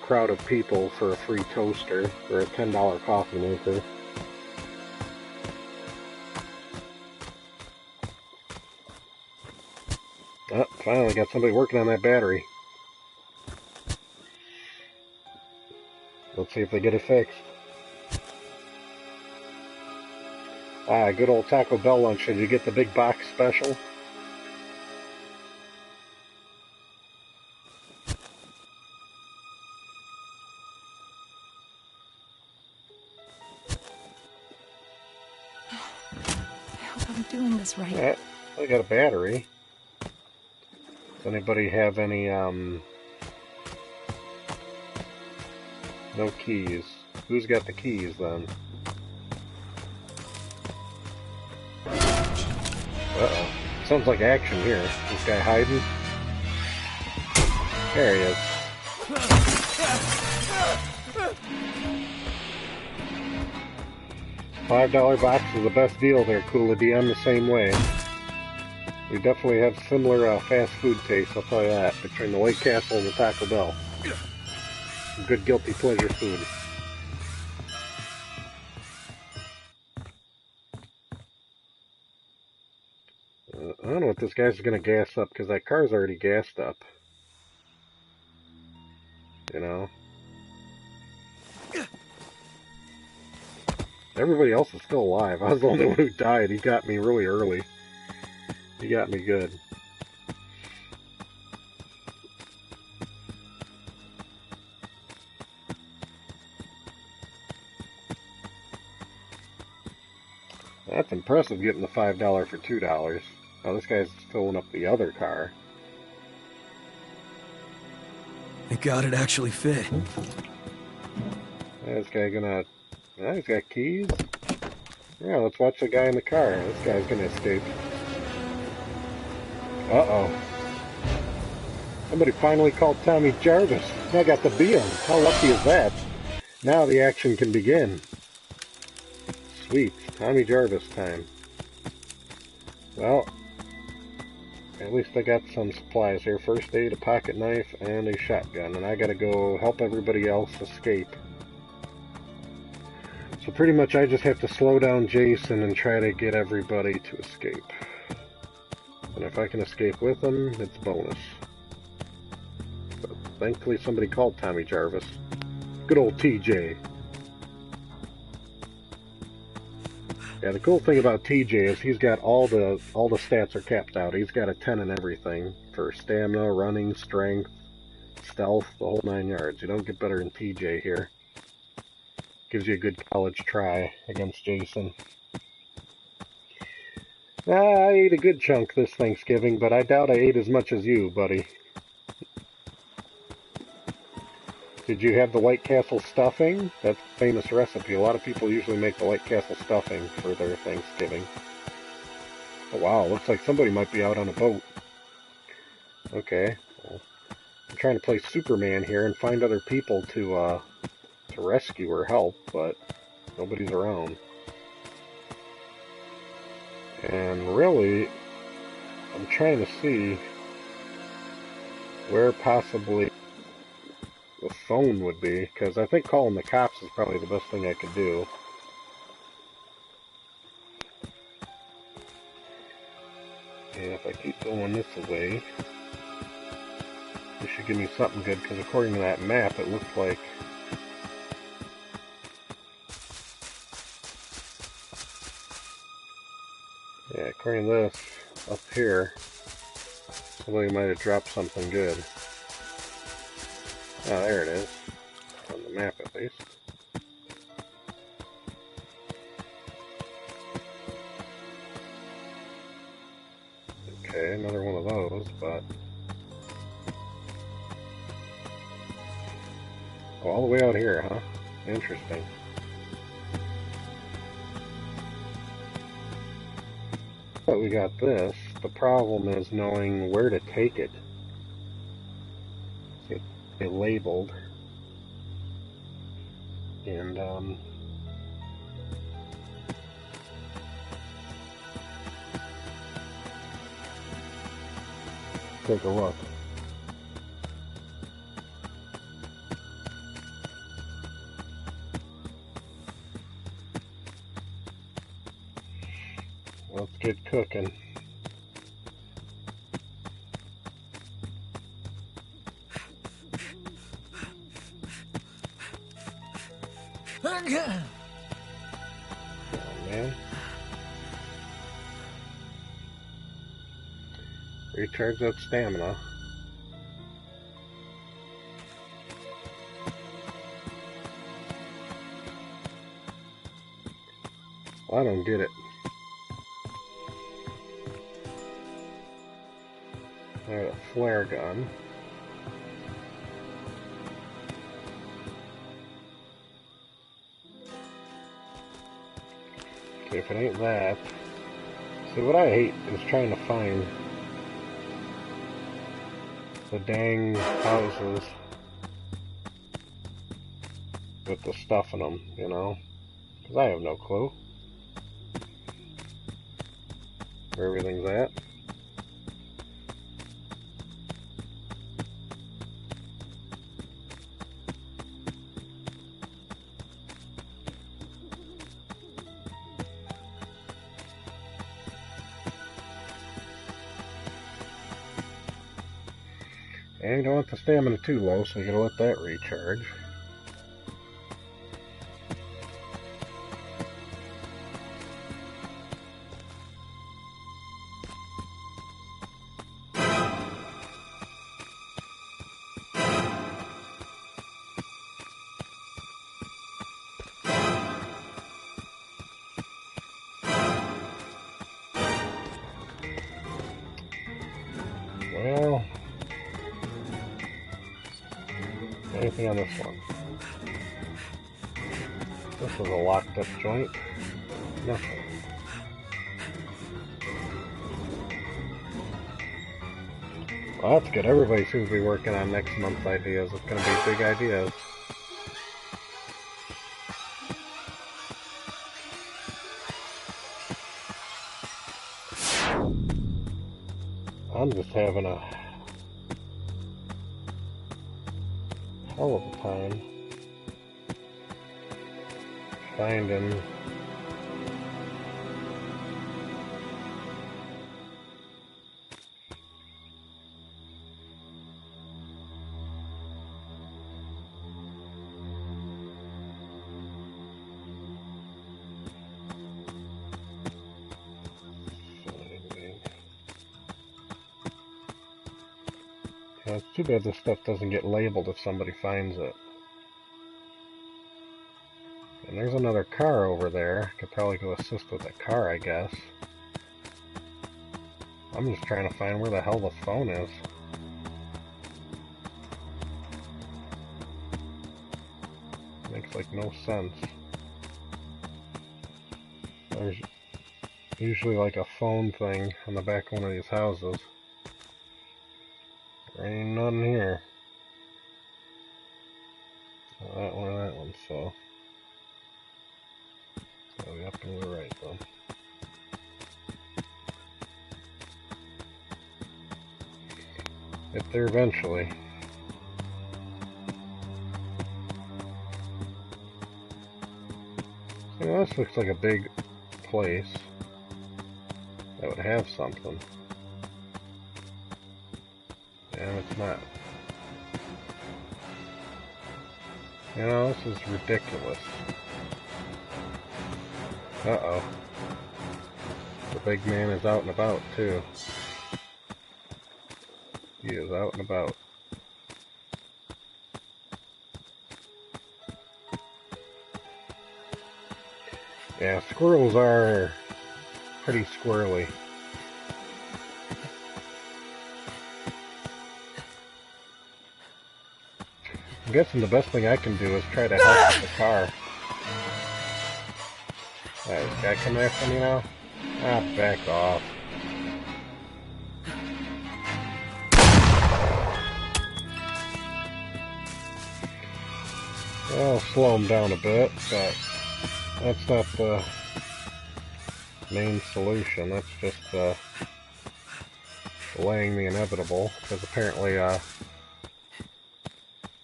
crowd of people for a free toaster or a $10 coffee maker. Oh, finally got somebody working on that battery. Let's see if they get it fixed. Good old Taco Bell lunch. Did you get the big box special? I hope I'm doing this right. Yeah, I got a battery. Does anybody have any, no keys? Who's got the keys, then? Uh-oh. Sounds like action here. This guy hiding? There he is. $5 box is the best deal there, Coola D. I'm the same way. We definitely have similar fast food tastes, I'll tell you that, between the White Castle and the Taco Bell. Good guilty pleasure food. I don't know if this guy's going to gas up, because that car's already gassed up. You know? Everybody else is still alive. I was the only one who died. He got me really early. He got me good. That's impressive, getting the $5 for $2. Oh, this guy's filling up the other car. Thank God it actually fit. This guy gonna... he's got keys. Yeah, let's watch the guy in the car. This guy's gonna escape. Uh-oh. Somebody finally called Tommy Jarvis. I got to be him. How lucky is that? Now the action can begin. Sweet. Tommy Jarvis time. Well, at least I got some supplies here. First aid, a pocket knife, and a shotgun. And I gotta go help everybody else escape. So pretty much I just have to slow down Jason and try to get everybody to escape. And if I can escape with them, it's bonus. But thankfully somebody called Tommy Jarvis. Good old TJ. Yeah, the cool thing about TJ is he's got all the stats are capped out. He's got a 10 in everything for stamina, running, strength, stealth, the whole 9 yards. You don't get better than TJ here. Gives you a good college try against Jason. I ate a good chunk this Thanksgiving, but I doubt I ate as much as you, buddy. Did you have the White Castle stuffing? That's a famous recipe. A lot of people usually make the White Castle stuffing for their Thanksgiving. Oh wow, looks like somebody might be out on a boat. Okay. Well, I'm trying to play Superman here and find other people to rescue or help, but nobody's around. And really, I'm trying to see where possibly the phone would be, because I think calling the cops is probably the best thing I could do. And if I keep going this way, this should give me something good, because according to that map, it looks like according to this, up here, somebody might have dropped something good. Oh, there it is. On the map, at least. Okay, another one of those, but... oh, all the way out here, huh? Interesting. But we got this. The problem is knowing where to take it. It labeled. And, take a look. Let's get cooking. Oh, man. Recharge that stamina. I don't get it. I have a flare gun. Okay, if it ain't that. See, what I hate is trying to find the dang houses with the stuff in them, you know? Because I have no clue where everything's at. And you don't want the stamina too low, so you gotta let that recharge. Well, anything on this one? This is a locked up joint. Nothing. Well, that's good. Everybody seems to be working on next month's ideas. It's going to be big ideas. I'm just having a hell of a time finding it's too bad this stuff doesn't get labeled if somebody finds it. And there's another car over there. Could probably go assist with the car, I guess. I'm just trying to find where the hell the phone is. Makes like no sense. There's usually like a phone thing on the back of one of these houses. There ain't none here. Well, that one or that one, so. Probably up and to the right, though. Get there eventually. You know, this looks like a big place that would have something. And it's not. You know, this is ridiculous. Uh-oh. The big man is out and about, too. He is out and about. Yeah, squirrels are pretty squirrely. I'm guessing the best thing I can do is try to help with the car. Alright, guy coming after me now? Ah, back off. I'll slow him down a bit, but that's not the main solution. That's just delaying the inevitable, because apparently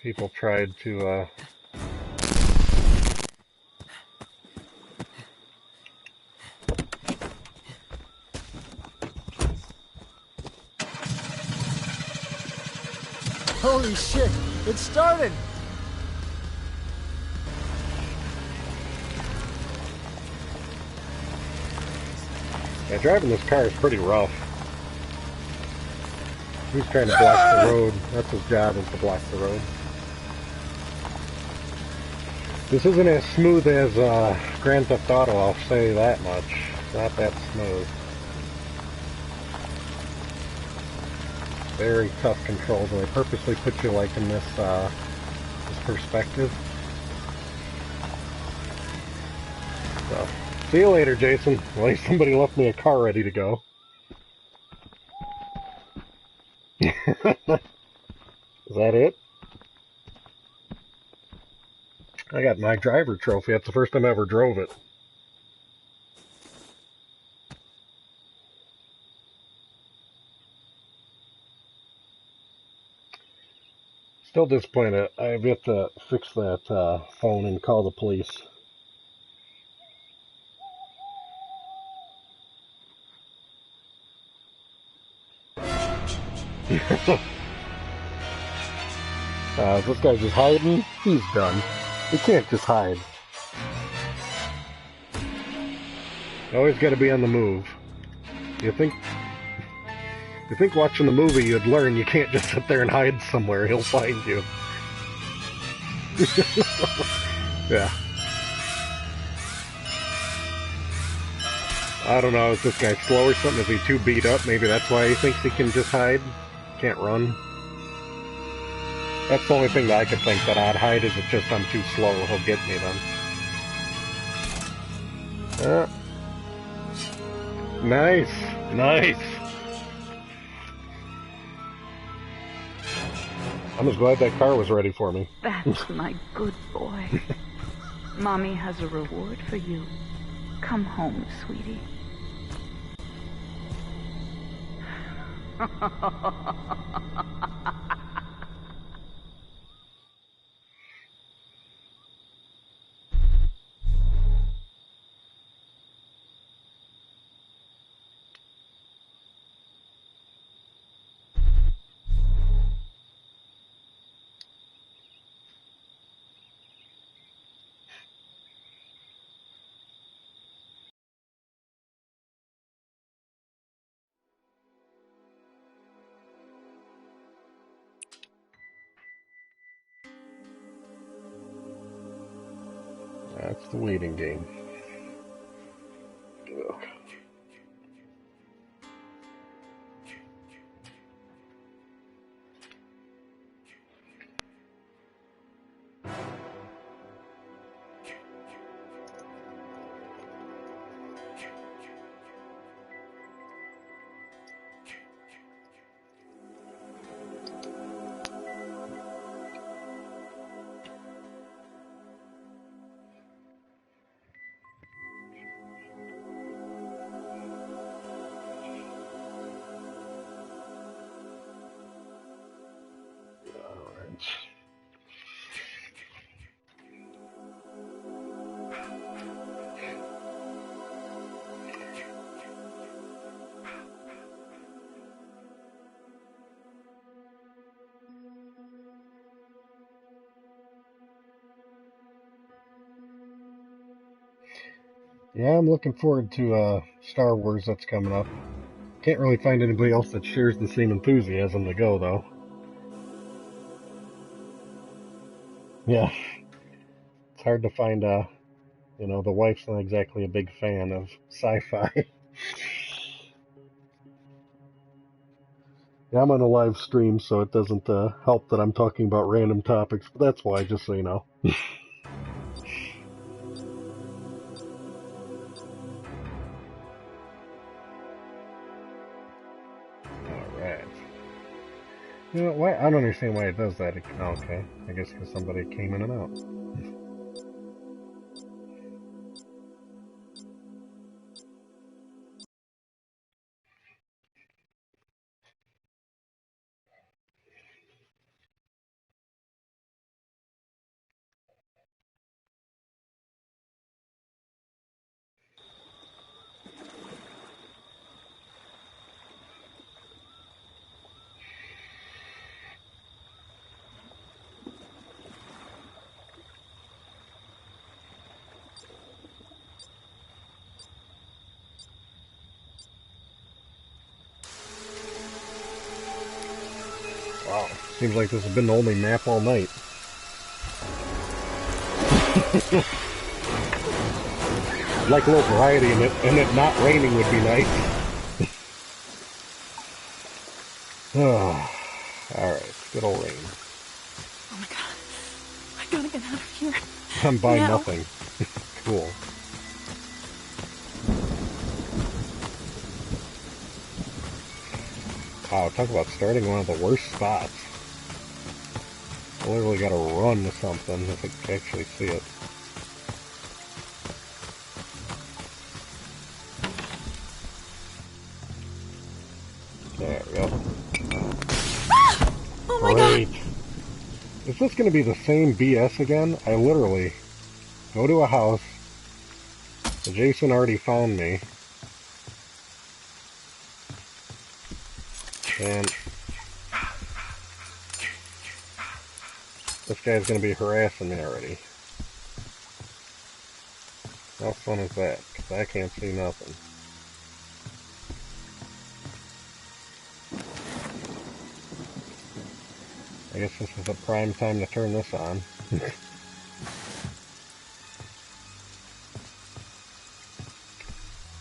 people tried to Holy shit! It started! yeah, driving this car is pretty rough. He's trying to block the road. That's his job, is to block the road. This isn't as smooth as Grand Theft Auto, I'll say that much. It's not that smooth. Very tough controls, and they purposely put you like in this perspective. So, see you later, Jason. At least somebody left me a car ready to go. Is that it? I got my driver trophy. That's the first time I ever drove it. Still disappointed. I've yet to fix that phone and call the police. Is this guy just hiding? He's done. He can't just hide. You always got to be on the move. You think watching the movie you'd learn you can't just sit there and hide somewhere. He'll find you. Yeah. I don't know, is this guy slow or something? Is he too beat up? Maybe that's why he thinks he can just hide. Can't run. That's the only thing that I could think that I'd hide, is it's just I'm too slow. He'll get me then. Nice. Nice. I'm just glad that car was ready for me. That's my good boy. Mommy has a reward for you. Come home, sweetie. That's the waiting game. Ugh. Yeah, I'm looking forward to Star Wars that's coming up. Can't really find anybody else that shares the same enthusiasm to go, though. Yeah. It's hard to find, you know, the wife's not exactly a big fan of sci-fi. Yeah, I'm on a live stream, so it doesn't help that I'm talking about random topics, but that's why, just so you know. Alright. You know, why? I don't understand why it does that. Okay, I guess because somebody came in and out. Wow, seems like this has been the only map all night. Like a little variety in it, and it not raining would be nice. Alright, good old rain. Oh my god. I gotta get out of here. I'm by Now. nothing. Cool. Wow, talk about starting one of the worst spots. I literally gotta run to something if I can actually see it. There we go. Oh my Great. god. Is this gonna be the same BS again? I literally go to a house. Jason already found me. And this guy's gonna be harassing me already. How fun is that? Because I can't see nothing. I guess this is a prime time to turn this on.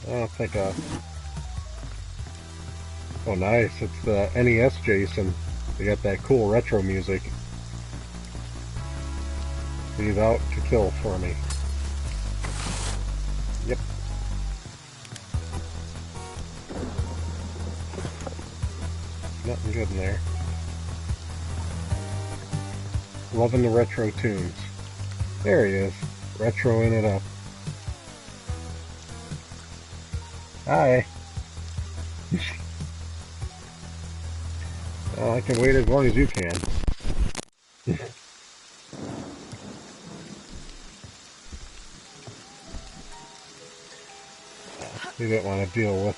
I don't think oh nice, it's the NES Jason. They got that cool retro music. He's out to kill for me. Yep. Nothing good in there. Loving the retro tunes. There he is. Retroing it up. Hi. Well, I can wait as long as you can. He didn't want to deal with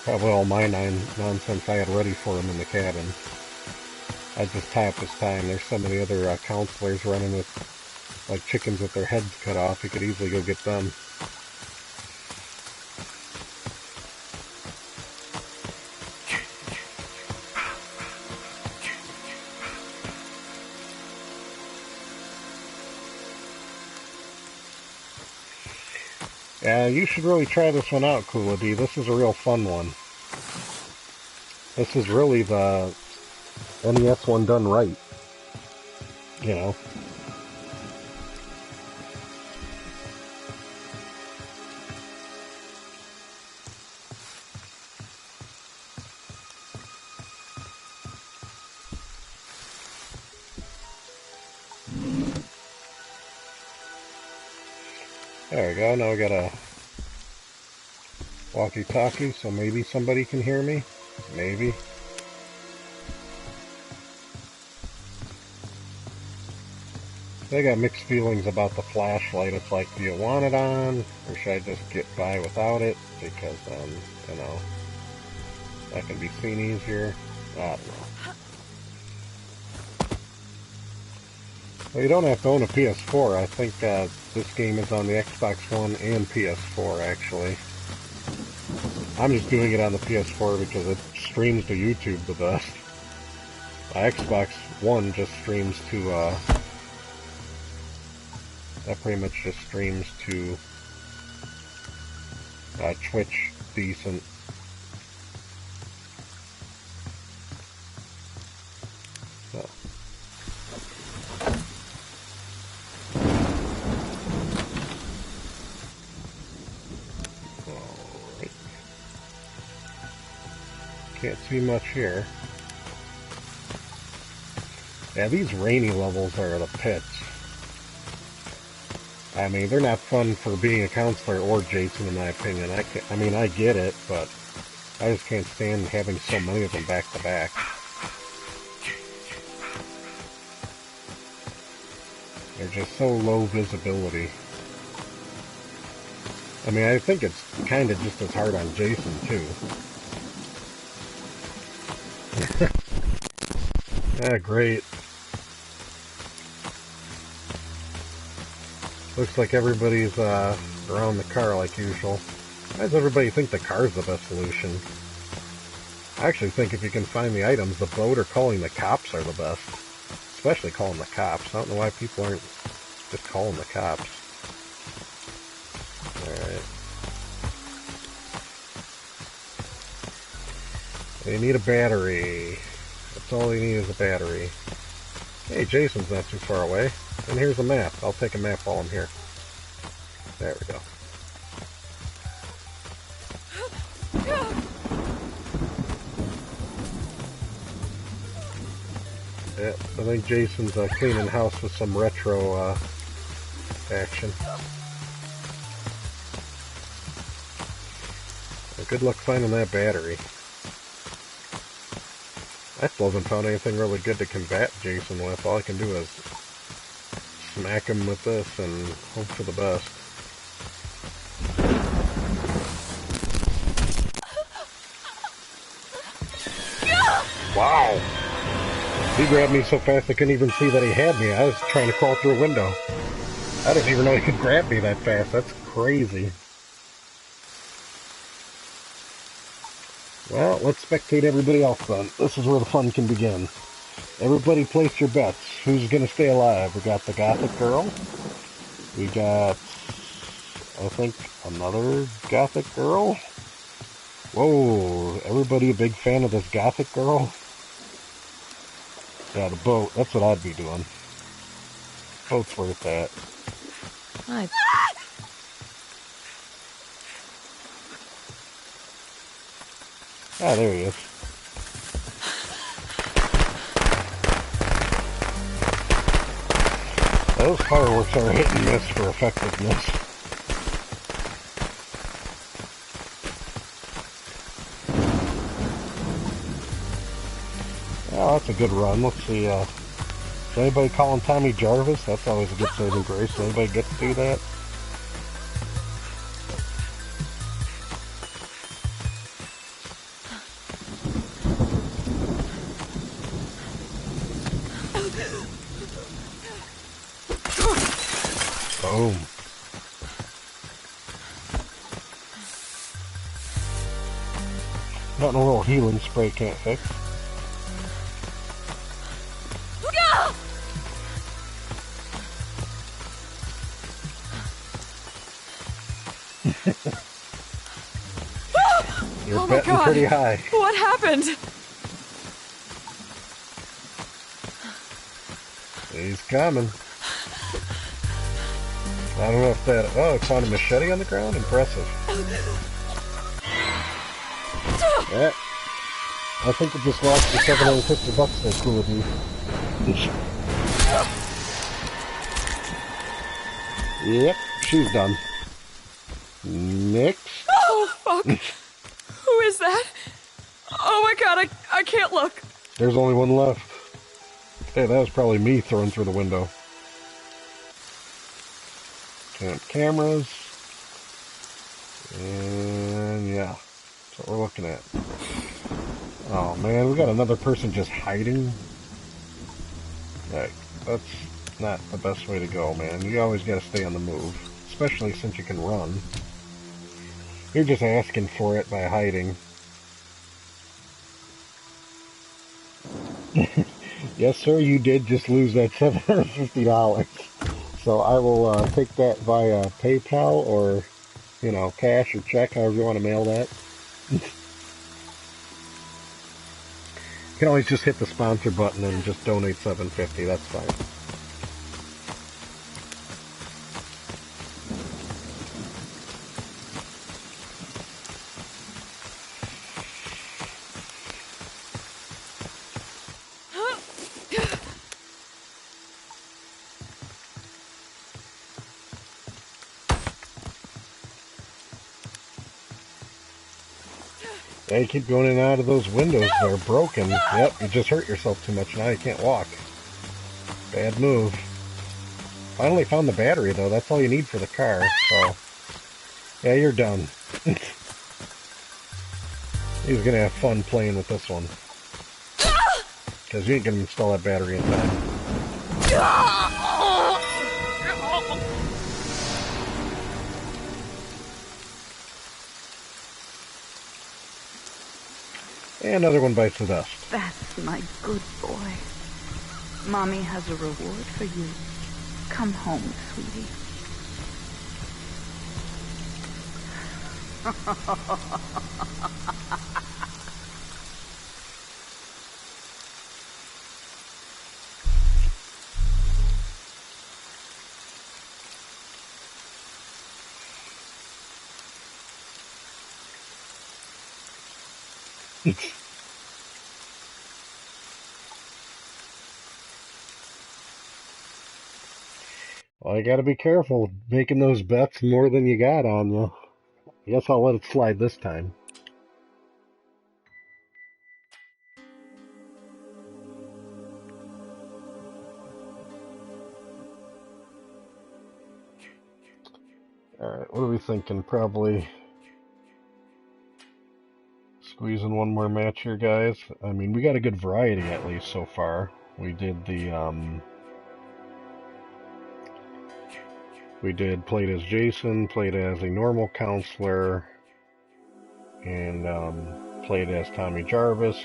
probably all my nonsense I had ready for him in the cabin. I just tie up his time. There's so many other counselors running with like chickens with their heads cut off. He could easily go get them. Yeah, you should really try this one out, Coola D. This is a real fun one. This is really the NES one done right. You know. There we go, now we got a walkie-talkie, so maybe somebody can hear me. Maybe. I got mixed feelings about the flashlight. It's like, do you want it on, or should I just get by without it? Because then, you know, that can be seen easier. I don't know. Well, you don't have to own a PS4. I think this game is on the Xbox One and PS4, actually. I'm just doing it on the PS4 because it streams to YouTube the best. My Xbox One just streams to, that pretty much just streams to Twitch decent. So. Alright. Can't see much here. Yeah, these rainy levels are the pits. I mean, they're not fun for being a counselor or Jason, in my opinion. I mean, I get it, but I just can't stand having so many of them back to back. They're just so low visibility. I mean, I think it's kind of just as hard on Jason, too. Ah, great. Looks like everybody's around the car like usual. Why does everybody think the car's the best solution? I actually think if you can find the items, the boat or calling the cops are the best. Especially calling the cops. I don't know why people aren't just calling the cops. Alright. You need a battery. That's all you need is a battery. Hey, Jason's not too far away. And here's a map. I'll take a map while I'm here. There we go. Yeah, I think Jason's cleaning house with some retro action. Well, good luck finding that battery. I still haven't found anything really good to combat Jason with. All I can do is smack him with this and hope for the best. Wow! He grabbed me so fast I couldn't even see that he had me. I was trying to crawl through a window. I didn't even know he could grab me that fast. That's crazy. Well, let's spectate everybody else then. This is where the fun can begin. Everybody place your bets. Who's going to stay alive? We got the Gothic girl. We got, I think, another Gothic girl. Whoa, everybody a big fan of this Gothic girl? Yeah, the boat. That's what I'd be doing. Boat's worth that. Hi. Ah, there he is. Those fireworks are hit and miss for effectiveness. Oh, that's a good run. Let's see, is anybody calling Tommy Jarvis? That's always a good saving grace. Anybody get to do that? Boom. Nothing a little healing spray can't fix. You're Oh my betting God. pretty high. What happened? He's coming. I don't know if that... Oh, I found a machete on the ground? Impressive. Yeah. I think we just lost the $750 there, cool with you. Yep, she's done. Next. Oh, fuck. Who is that? Oh my God, I can't look. There's only one left. Hey, that was probably me throwing through the window. Count cameras. And yeah, that's what we're looking at. Oh man, we got another person just hiding. Like, that's not the best way to go, man. You always gotta stay on the move. Especially since you can run. You're just asking for it by hiding. Yes, sir, you did just lose that $750. So I will take that via PayPal or, you know, cash or check, however you want to mail that. You can always just hit the sponsor button and just donate $750. That's fine. Yeah, you keep going in and out of those windows. They're broken. Yep, you just hurt yourself too much. Now you can't walk. Bad move. Finally found the battery, though. That's all you need for the car. So, yeah, you're done. He's going to have fun playing with this one. Because you ain't going to install that battery in time. And another one bites the dust. That's my good boy. Mommy has a reward for you. Come home, sweetie. Well, you gotta be careful making those bets more than you got on you. I guess I'll let it slide this time. Alright, what are we thinking? Probably squeezing one more match here, guys. I mean, we got a good variety at least so far. We did played as Jason, played as a normal counselor, and played as Tommy Jarvis,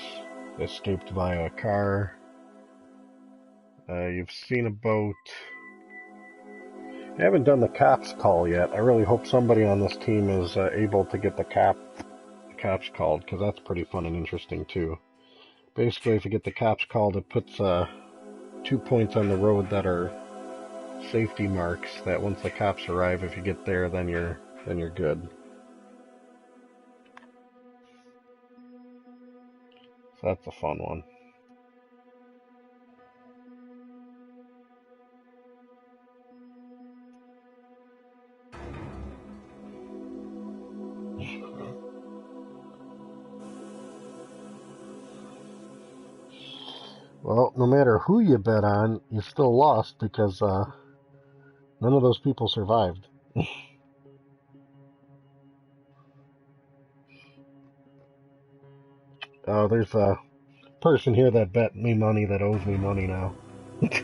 escaped via a car. You've seen a boat. I haven't done the cops call yet. I really hope somebody on this team is able to get the cops called, because that's pretty fun and interesting too. Basically, if you get the cops called, it puts 2 points on the road that are safety marks, that once the cops arrive, if you get there, then you're good. So that's a fun one. Well, no matter who you bet on, you still lost because none of those people survived. Oh, there's a person here that bet me money that owes me money now. It's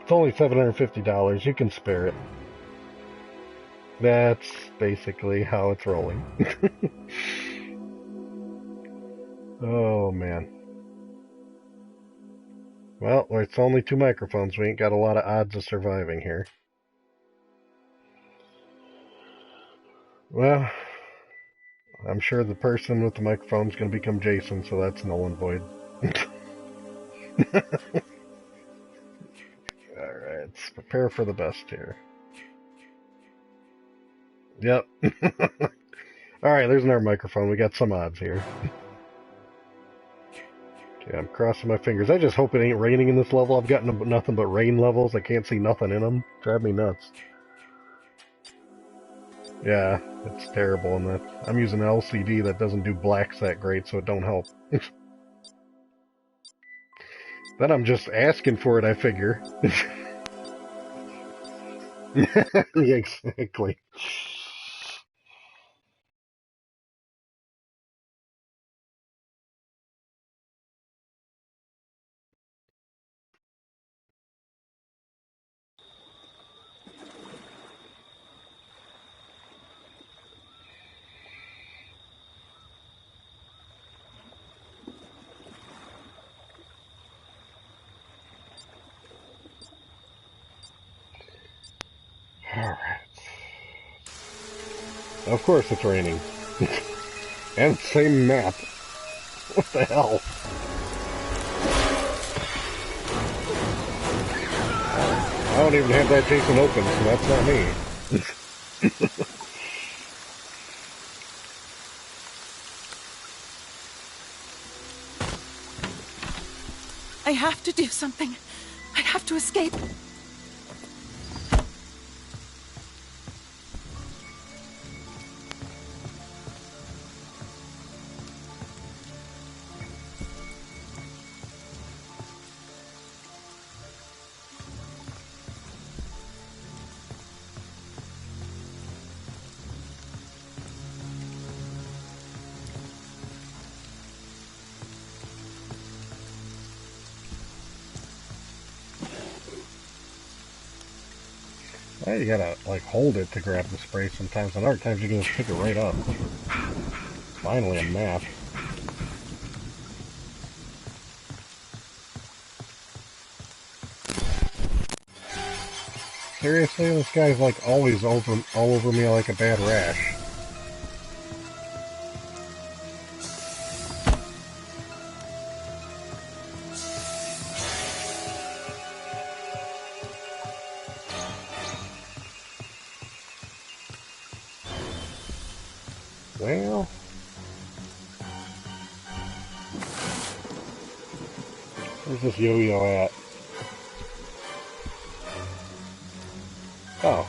only $750. You can spare it. That's basically how it's rolling. Oh, man. Well, it's only 2 microphones. We ain't got a lot of odds of surviving here. Well, I'm sure the person with the microphone is going to become Jason, so that's null and void. Alright, let's prepare for the best here. Yep. Alright, there's another microphone. We got some odds here. Okay, I'm crossing my fingers. I just hope it ain't raining in this level. I've got nothing but rain levels. I can't see nothing in them. Drive me nuts. Yeah, it's terrible. And I'm using an LCD that doesn't do blacks that great, so it don't help. Then I'm just asking for it, I figure. Yeah, exactly. Alright. Of course it's raining. And same map. What the hell? I don't even have that Jason open, so that's not me. I have to do something. I have to escape. Well, you gotta, like, hold it to grab the spray sometimes, and other times you can just pick it right up. Finally, a map. Seriously, this guy's, like, always all over me like a bad rash. Well, where's this yo-yo at? Oh.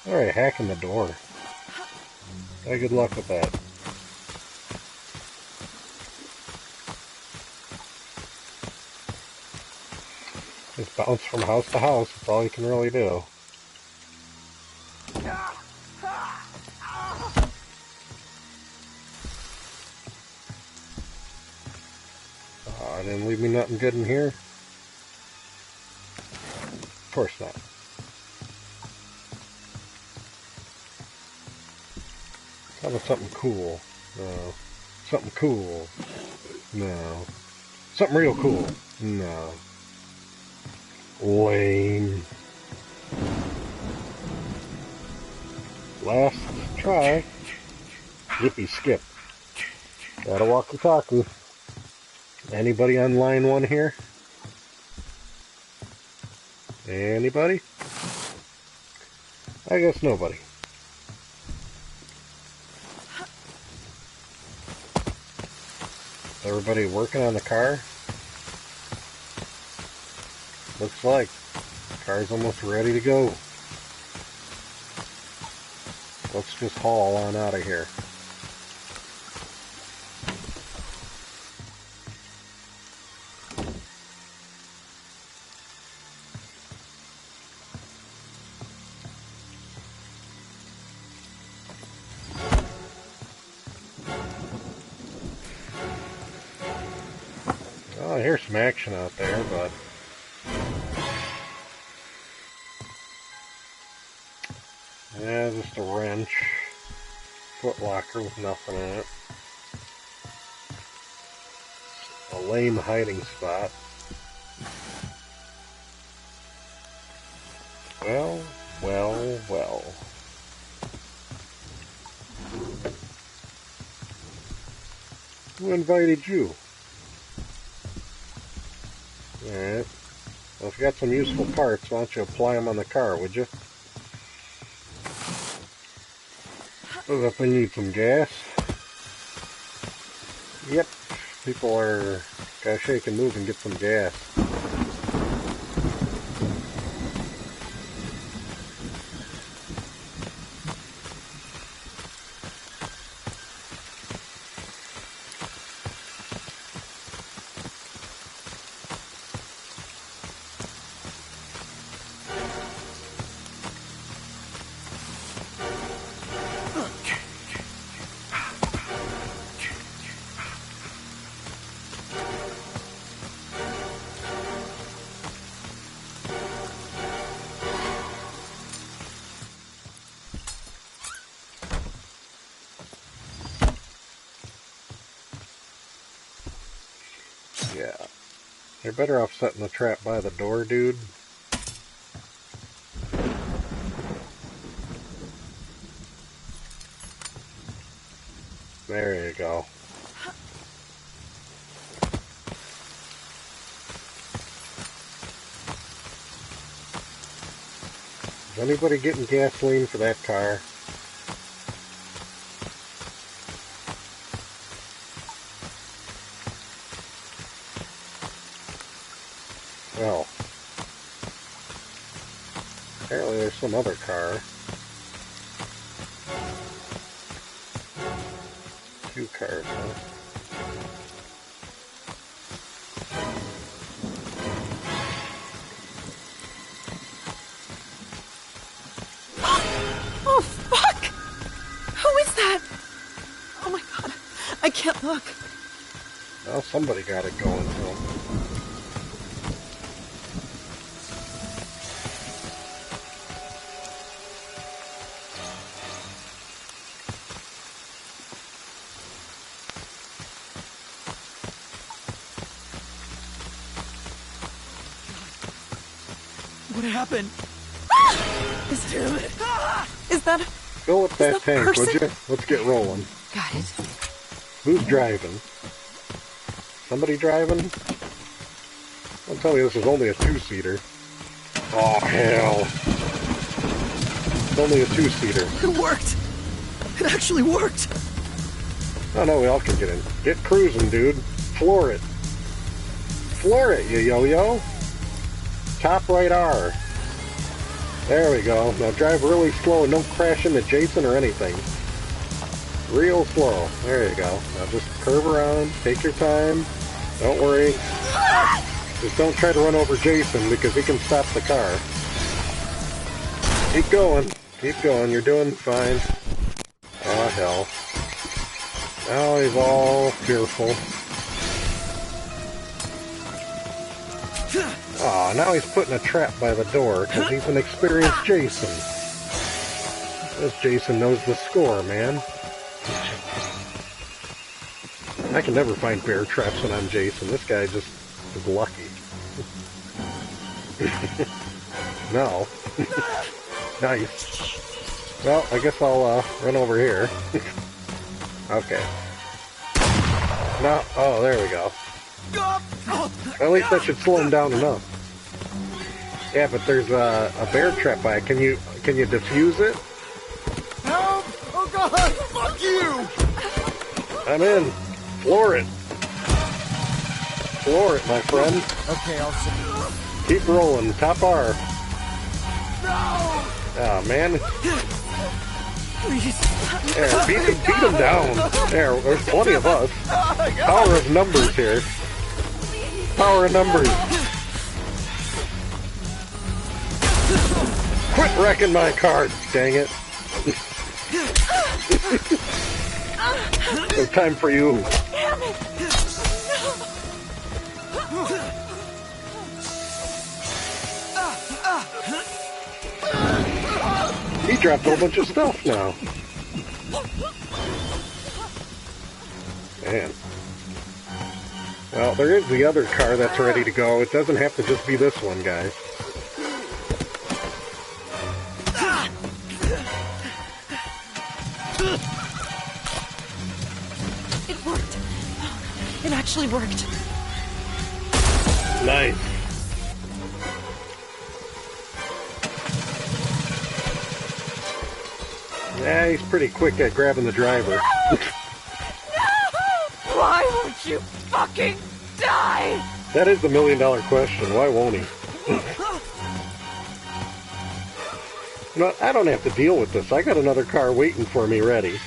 Alright, hacking the door. Hey, good luck with that. Just bounce from house to house, that's all you can really do. Oh, didn't leave me nothing good in here? Of course not. How about something cool? No. Something cool? No. Something real cool? No. Lame. Last try. Yippee skip. Got a walkie-talkie. Anybody on line 1 here? Anybody? I guess nobody. Everybody working on the car? Looks like the car's almost ready to go. Let's just haul on out of here. Oh, I hear some action out there, but yeah, just a wrench, foot locker with nothing in it, a lame hiding spot. Well, well, well. Who invited you? Alright. Well, if you got some useful parts, why don't you apply them on the car, would you? Look up, I need some gas. Yep. People are... gotta shake and move and get some gas. Yeah. You're better off setting the trap by the door, dude. There you go. Is anybody getting gasoline for that car? Well, apparently there's some other car. 2 cars, huh? Oh, fuck! Who is that? Oh my god, I can't look. Well, somebody got it going to them. What happened? Damn it. Is that... Fill up that tank, person? would you? Let's get rolling. Got it. Who's driving? Somebody driving? Don't tell me this is only a two-seater. Oh, hell. It's only a two-seater. It worked. It actually worked. Oh, no, we all can get in. Get cruising, dude. Floor it. Floor it, you yo-yo. Top right R. There we go. Now drive really slow and don't crash into Jason or anything. Real slow. There you go. Now just curve around. Take your time. Don't worry. Just don't try to run over Jason because he can stop the car. Keep going. Keep going. You're doing fine. Oh, hell. Now he's all fearful. Aw, now he's putting a trap by the door because he's an experienced Jason. This Jason knows the score, man. I can never find bear traps when I'm Jason. This guy just is lucky. No. Nice. Well, I guess I'll run over here. Okay. No. Oh, there we go. At least that should slow him down enough. Yeah, but there's a bear trap by it. Can you defuse it? Help! Oh God! Fuck you! I'm in. Floor it. Floor it, my friend. Okay, I'll see. Keep rolling. Top R. No! Oh, man. Please. There, beat him down. There, there's plenty of us. Power of numbers here. Power of numbers. Quit wrecking my car, dang it. No time for you. Damn it. He dropped a whole bunch of stuff now. Man. Well, there is the other car that's ready to go. It doesn't have to just be this one, guys. It worked. It actually worked. Nice. Yeah, he's pretty quick at grabbing the driver. Why won't you fucking die? That is the million-dollar question. Why won't he? You know, I don't have to deal with this. I got another car waiting for me ready.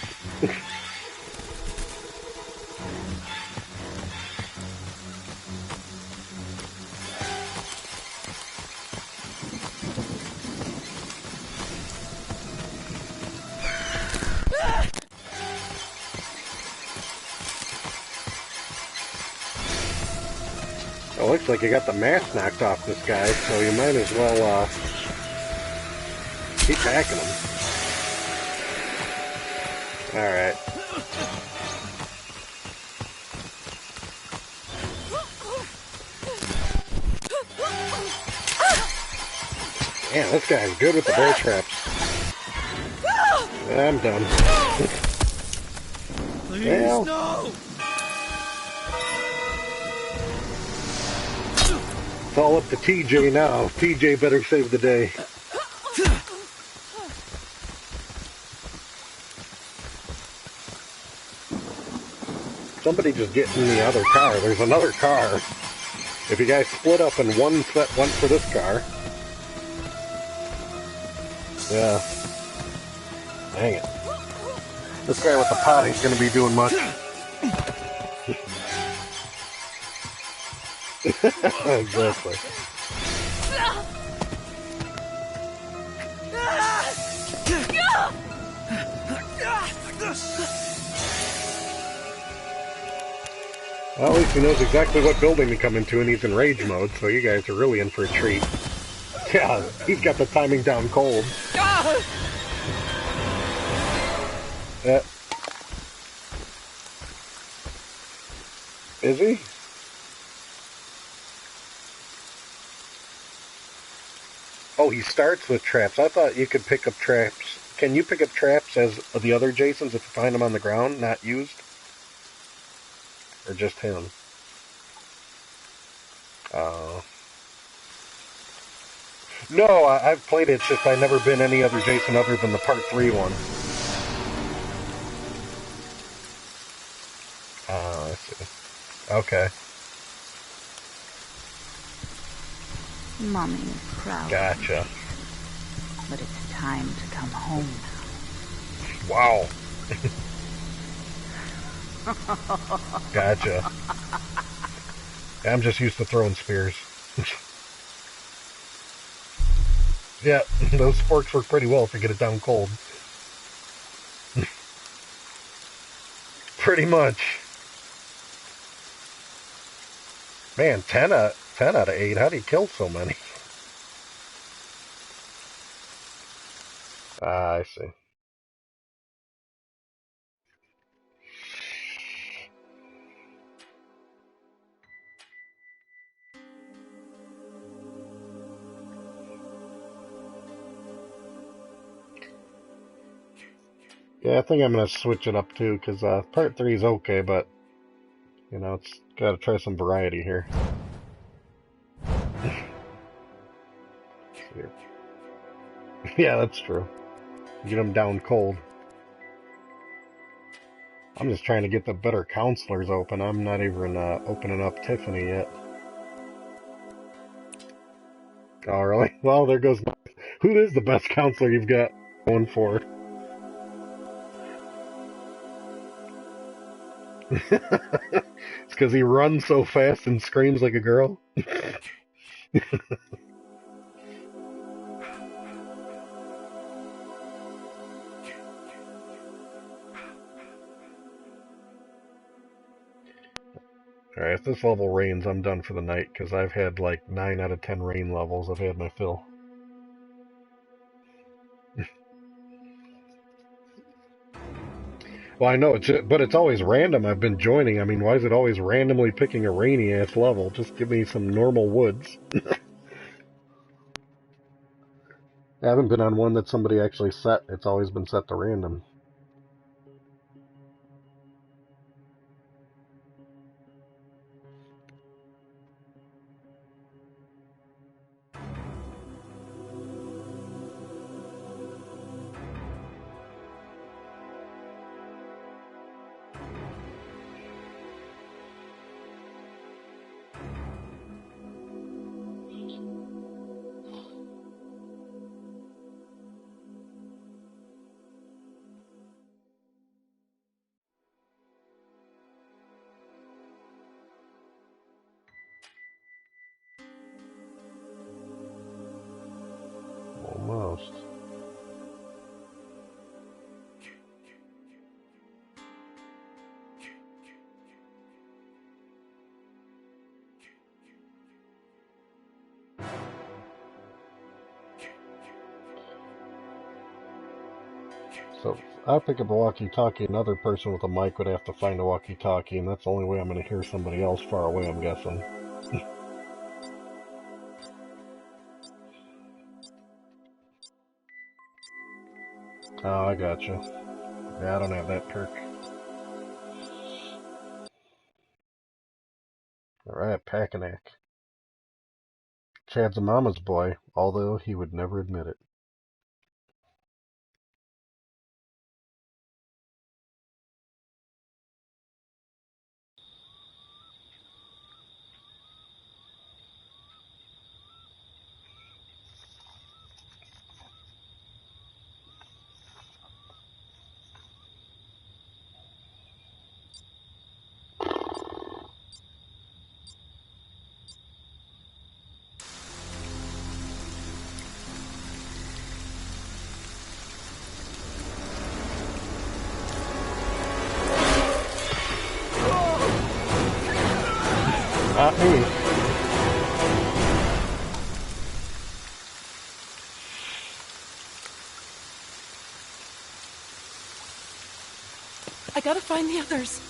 Well, looks like you got the mask knocked off this guy, so you might as well keep hacking him. Alright. Man, this guy's good with the bear traps. I'm done. Please, Well. no! It's all up to TJ now. TJ better save the day. Somebody just get in the other car. There's another car. If you guys split up and one set went for this car. Yeah. Dang it. This guy with the potty's gonna be doing much. Exactly. Well, at least he knows exactly what building to come into, and he's in rage mode, so you guys are really in for a treat. Yeah, he's got the timing down cold. Is he? Oh, he starts with traps. I thought you could pick up traps. Can you pick up traps as the other Jasons if you find them on the ground, not used? Or just him? No, I've played it, it's just I've never been any other Jason other than the Part 3 one. Oh, I see. Okay. Mommy is proud. Gotcha. But it's time to come home now. Wow. Gotcha. I'm just used to throwing spears. Yeah, those forks work pretty well if you get it down cold. Pretty much. Man, 10 out of 8. How do you kill so many? I see. Yeah, I think I'm going to switch it up too, because Part 3 is okay, but, you know, it's got to try some variety here. Yeah, that's true. Get them down cold. I'm just trying to get the better counselors open. I'm not even opening up Tiffany yet. Oh, really? Well, there goes my... Who is the best counselor you've got going for? It's because he runs so fast and screams like a girl? Alright, if this level rains, I'm done for the night, because I've had like 9 out of 10 rain levels. I've had my fill. Well, I know, but it's always random. I've been joining. I mean, why is it always randomly picking a rainy-ass level? Just give me some normal woods. I haven't been on one that somebody actually set. It's always been set to random. Almost. So if I pick up a walkie-talkie, another person with a mic would have to find a walkie-talkie, and that's the only way I'm going to hear somebody else far away, I'm guessing. Oh, I gotcha. Yeah, I don't have that perk. Alright, Packanack. Chad's a mama's boy, although he would never admit it. Not me. I gotta find the others.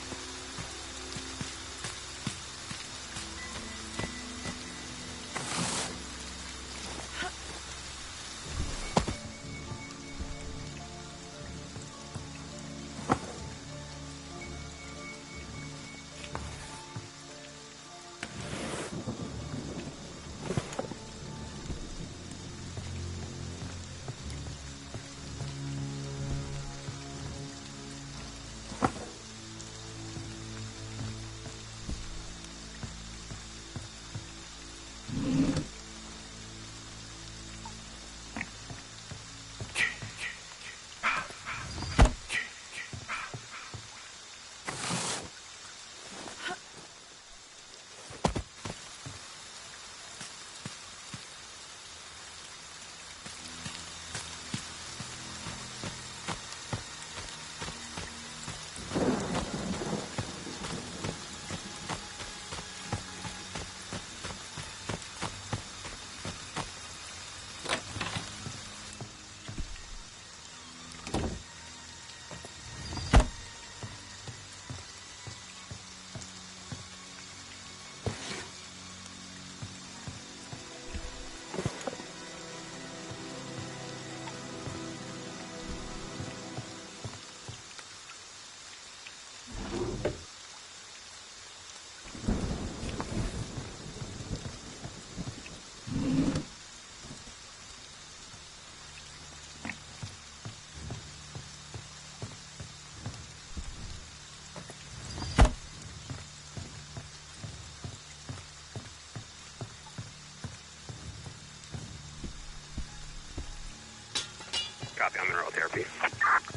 copy on mineral therapy.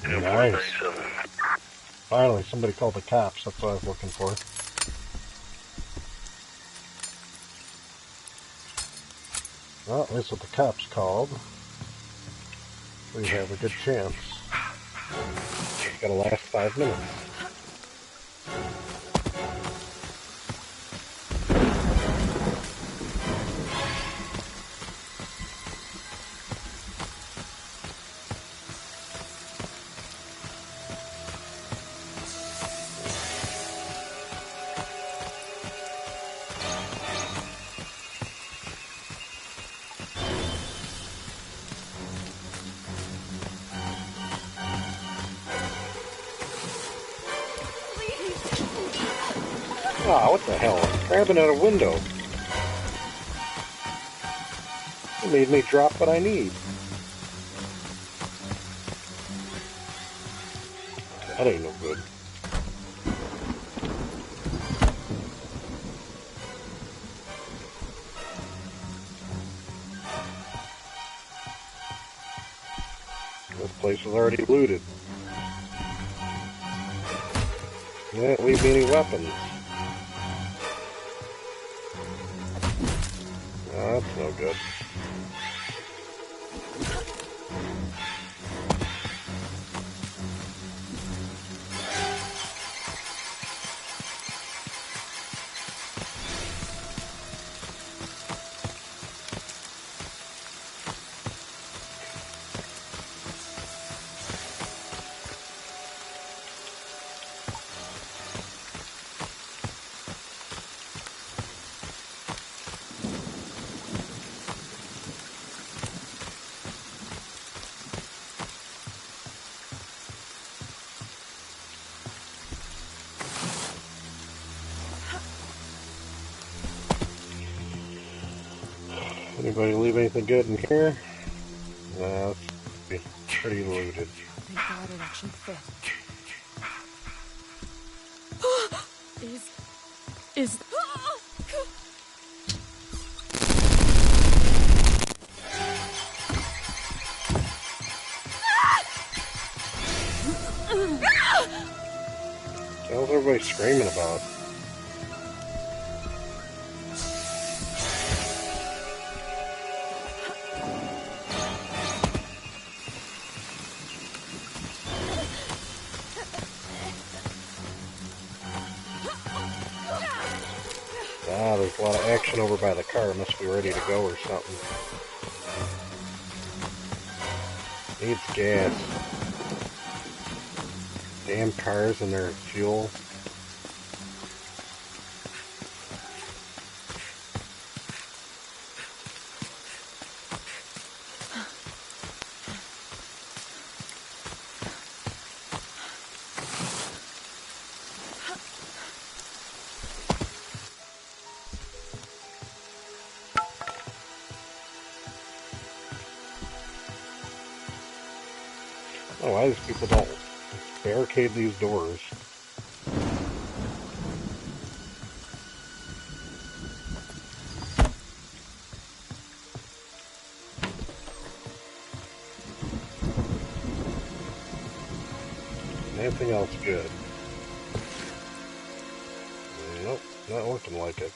Nice. Finally, somebody called the cops. That's what I was looking for. Well, at least what the cops called, we have a good chance. It's gotta last 5 minutes. Ah, what the hell? Grabbing at a window. It made me drop what I need. That ain't no good. This place is already looted. You didn't leave me any weapons. Oh, that's no good. Anybody leave anything good in here? No, it's pretty looted. Thank God it actually fit. Is... What's everybody screaming about? Ah, there's a lot of action over by the car. Must be ready to go or something. Needs gas. Damn cars and their fuel. Oh, why these people don't barricade these doors? Anything else good? Nope, not looking like it.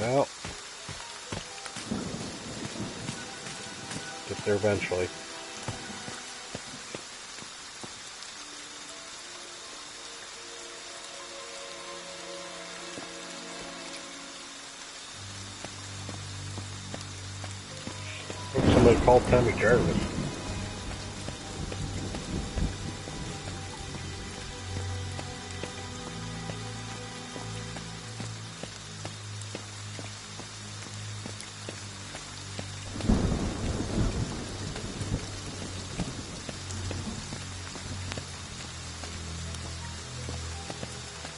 Well, get there eventually. I think somebody called Tommy Jarvis.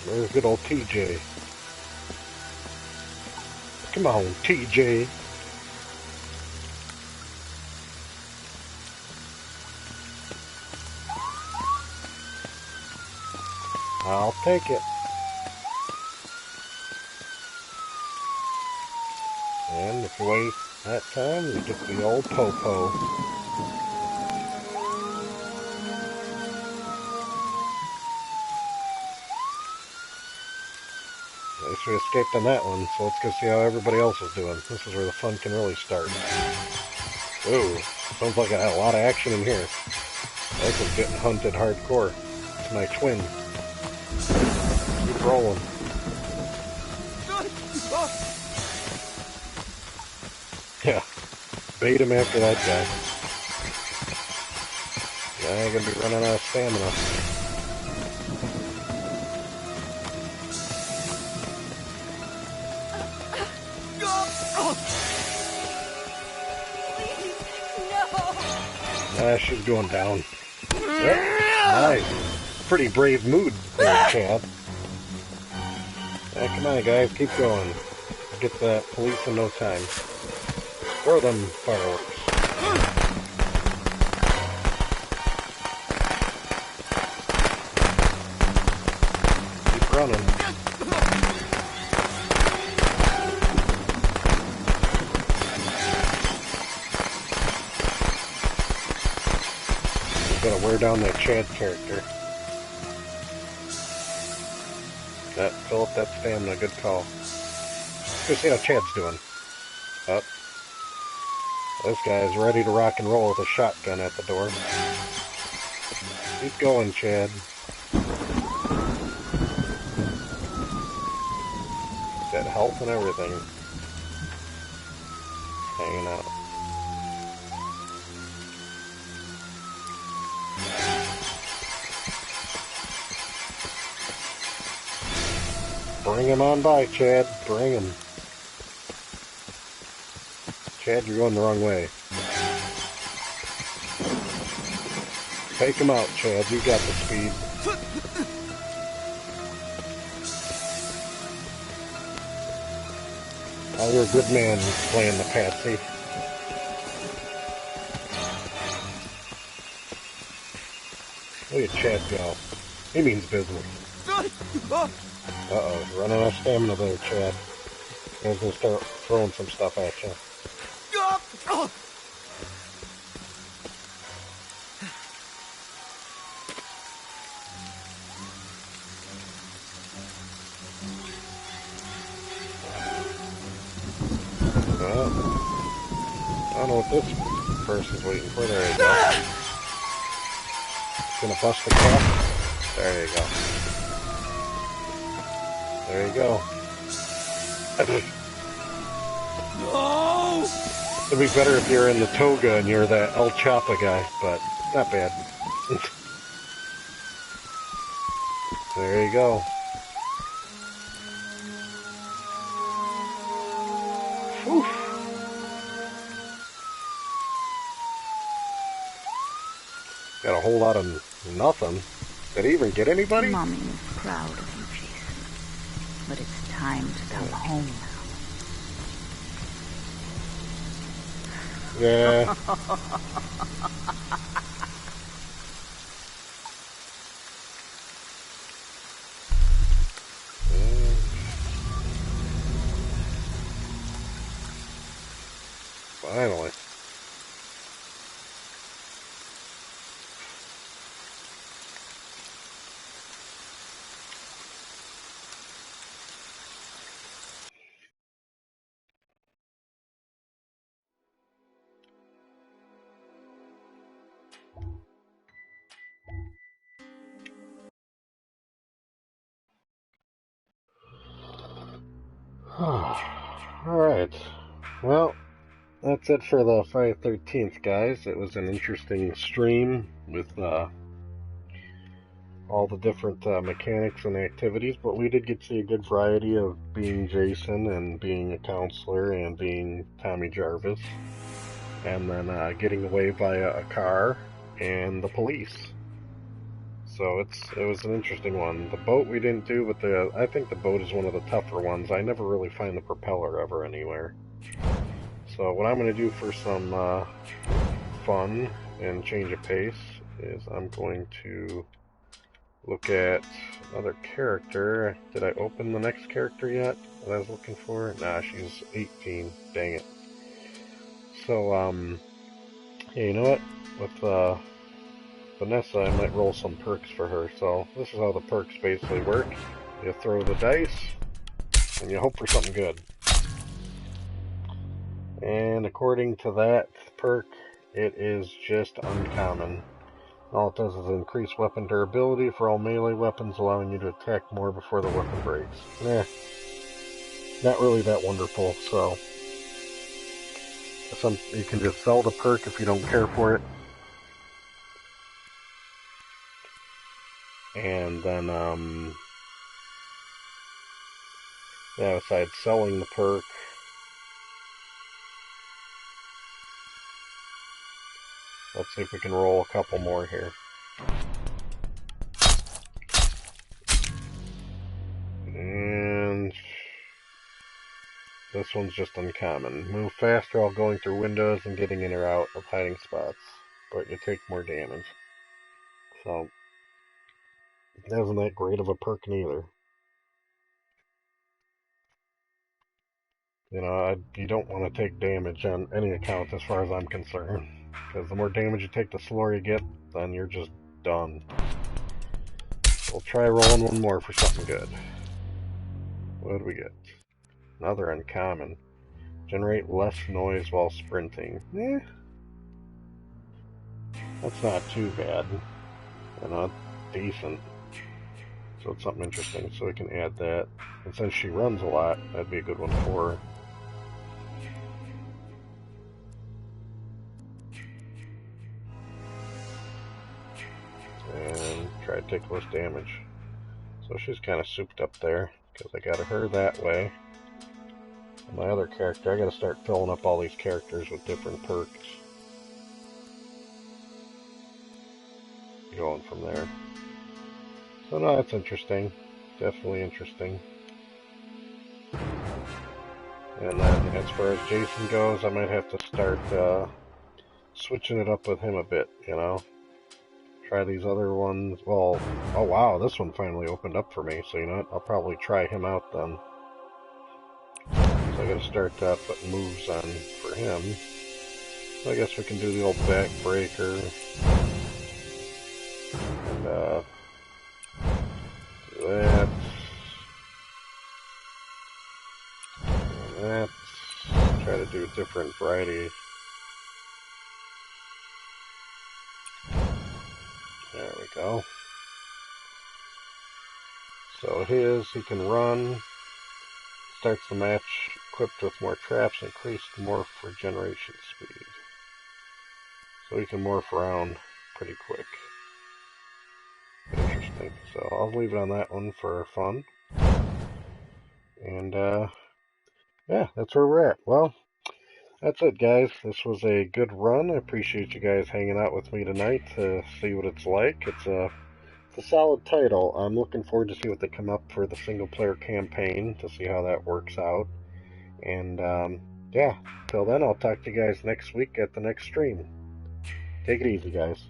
There's good old TJ. Come on, TJ. I'll take it. And if you wait that time, you get the old po-po. At least we escaped on that one, so let's go see how everybody else is doing. This is where the fun can really start. Ooh, sounds like I had a lot of action in here. This is getting hunted hardcore. It's my twin. Keep rolling. Yeah, bait him after that guy. Yeah, I'm gonna be running out of stamina. She's going down. Yep. Nice. Pretty brave mood there, Chad. Come on, guys, keep going. Get the police in no time. Throw them fireworks. Keep running. Gotta wear down that Chad character. Fill up that stamina, good call. Let's see how Chad's doing. Up. This guy's ready to rock and roll with a shotgun at the door. Keep going, Chad. Got health and everything. Hanging out. Bring him on by, Chad. Bring him. Chad, you're going the wrong way. Take him out, Chad. You got the speed. Oh, you're a good man playing the patsy. Look at Chad go. He means business. Uh-oh, running out of stamina there, Chad. He's gonna start throwing some stuff at you. Well, I don't know what this person's waiting for. There you go. Gonna bust the cap. There you go. There you go. No! It'd be better if you're in the toga and you're that El Chapa guy, but not bad. There you go. Whew. Got a whole lot of nothing. Did he even get anybody? Mommy is proud of you, Jason. But it's time to come home now. Yeah. Finally. Alright. Well, that's it for the Friday the 13th, guys. It was an interesting stream with all the different mechanics and activities, but we did get to see a good variety of being Jason and being a counselor and being Tommy Jarvis, and then getting away via a car and the police. So it was an interesting one. The boat we didn't do, but I think the boat is one of the tougher ones. I never really find the propeller ever anywhere. So what I'm going to do for some fun and change of pace is I'm going to look at another character. Did I open the next character yet that I was looking for? Nah, she's 18. Dang it. So, yeah, you know what? With Vanessa, I might roll some perks for her. So this is how the perks basically work. You throw the dice, and you hope for something good. And according to that perk, it is just uncommon. All it does is increase weapon durability for all melee weapons, allowing you to attack more before the weapon breaks. Not really that wonderful, so you can just sell the perk if you don't care for it. And then, yeah, besides selling the perk, let's see if we can roll a couple more here. And this one's just uncommon. Move faster while going through windows and getting in or out of hiding spots, but you take more damage. So, that isn't that great of a perk neither. You know, you don't want to take damage on any account as far as I'm concerned. Because the more damage you take, the slower you get, then you're just done. We'll try rolling one more for something good. What did we get? Another uncommon. Generate less noise while sprinting. That's not too bad. You know, decent. So it's something interesting, so we can add that. And since she runs a lot, that'd be a good one for her. And try to take less damage. So she's kind of souped up there, because I got her that way. And my other character, I gotta start filling up all these characters with different perks. Going from there. So no, that's interesting. Definitely interesting. And then as far as Jason goes, I might have to start switching it up with him a bit, you know? Try these other ones. Well, oh wow, this one finally opened up for me, so you know what? I'll probably try him out then. So I gotta start putting moves on for him. So I guess we can do the old backbreaker. And do that. And that. Try to do a different variety. There we go. So he can run. Starts the match equipped with more traps, increased morph regeneration speed. So he can morph around pretty quick. Interesting. So I'll leave it on that one for fun. And yeah, that's where we're at. Well, that's it, guys. This was a good run. I appreciate you guys hanging out with me tonight to see what it's like. It's a solid title. I'm looking forward to see what they come up for the single-player campaign, to see how that works out. And, yeah, till then, I'll talk to you guys next week at the next stream. Take it easy, guys.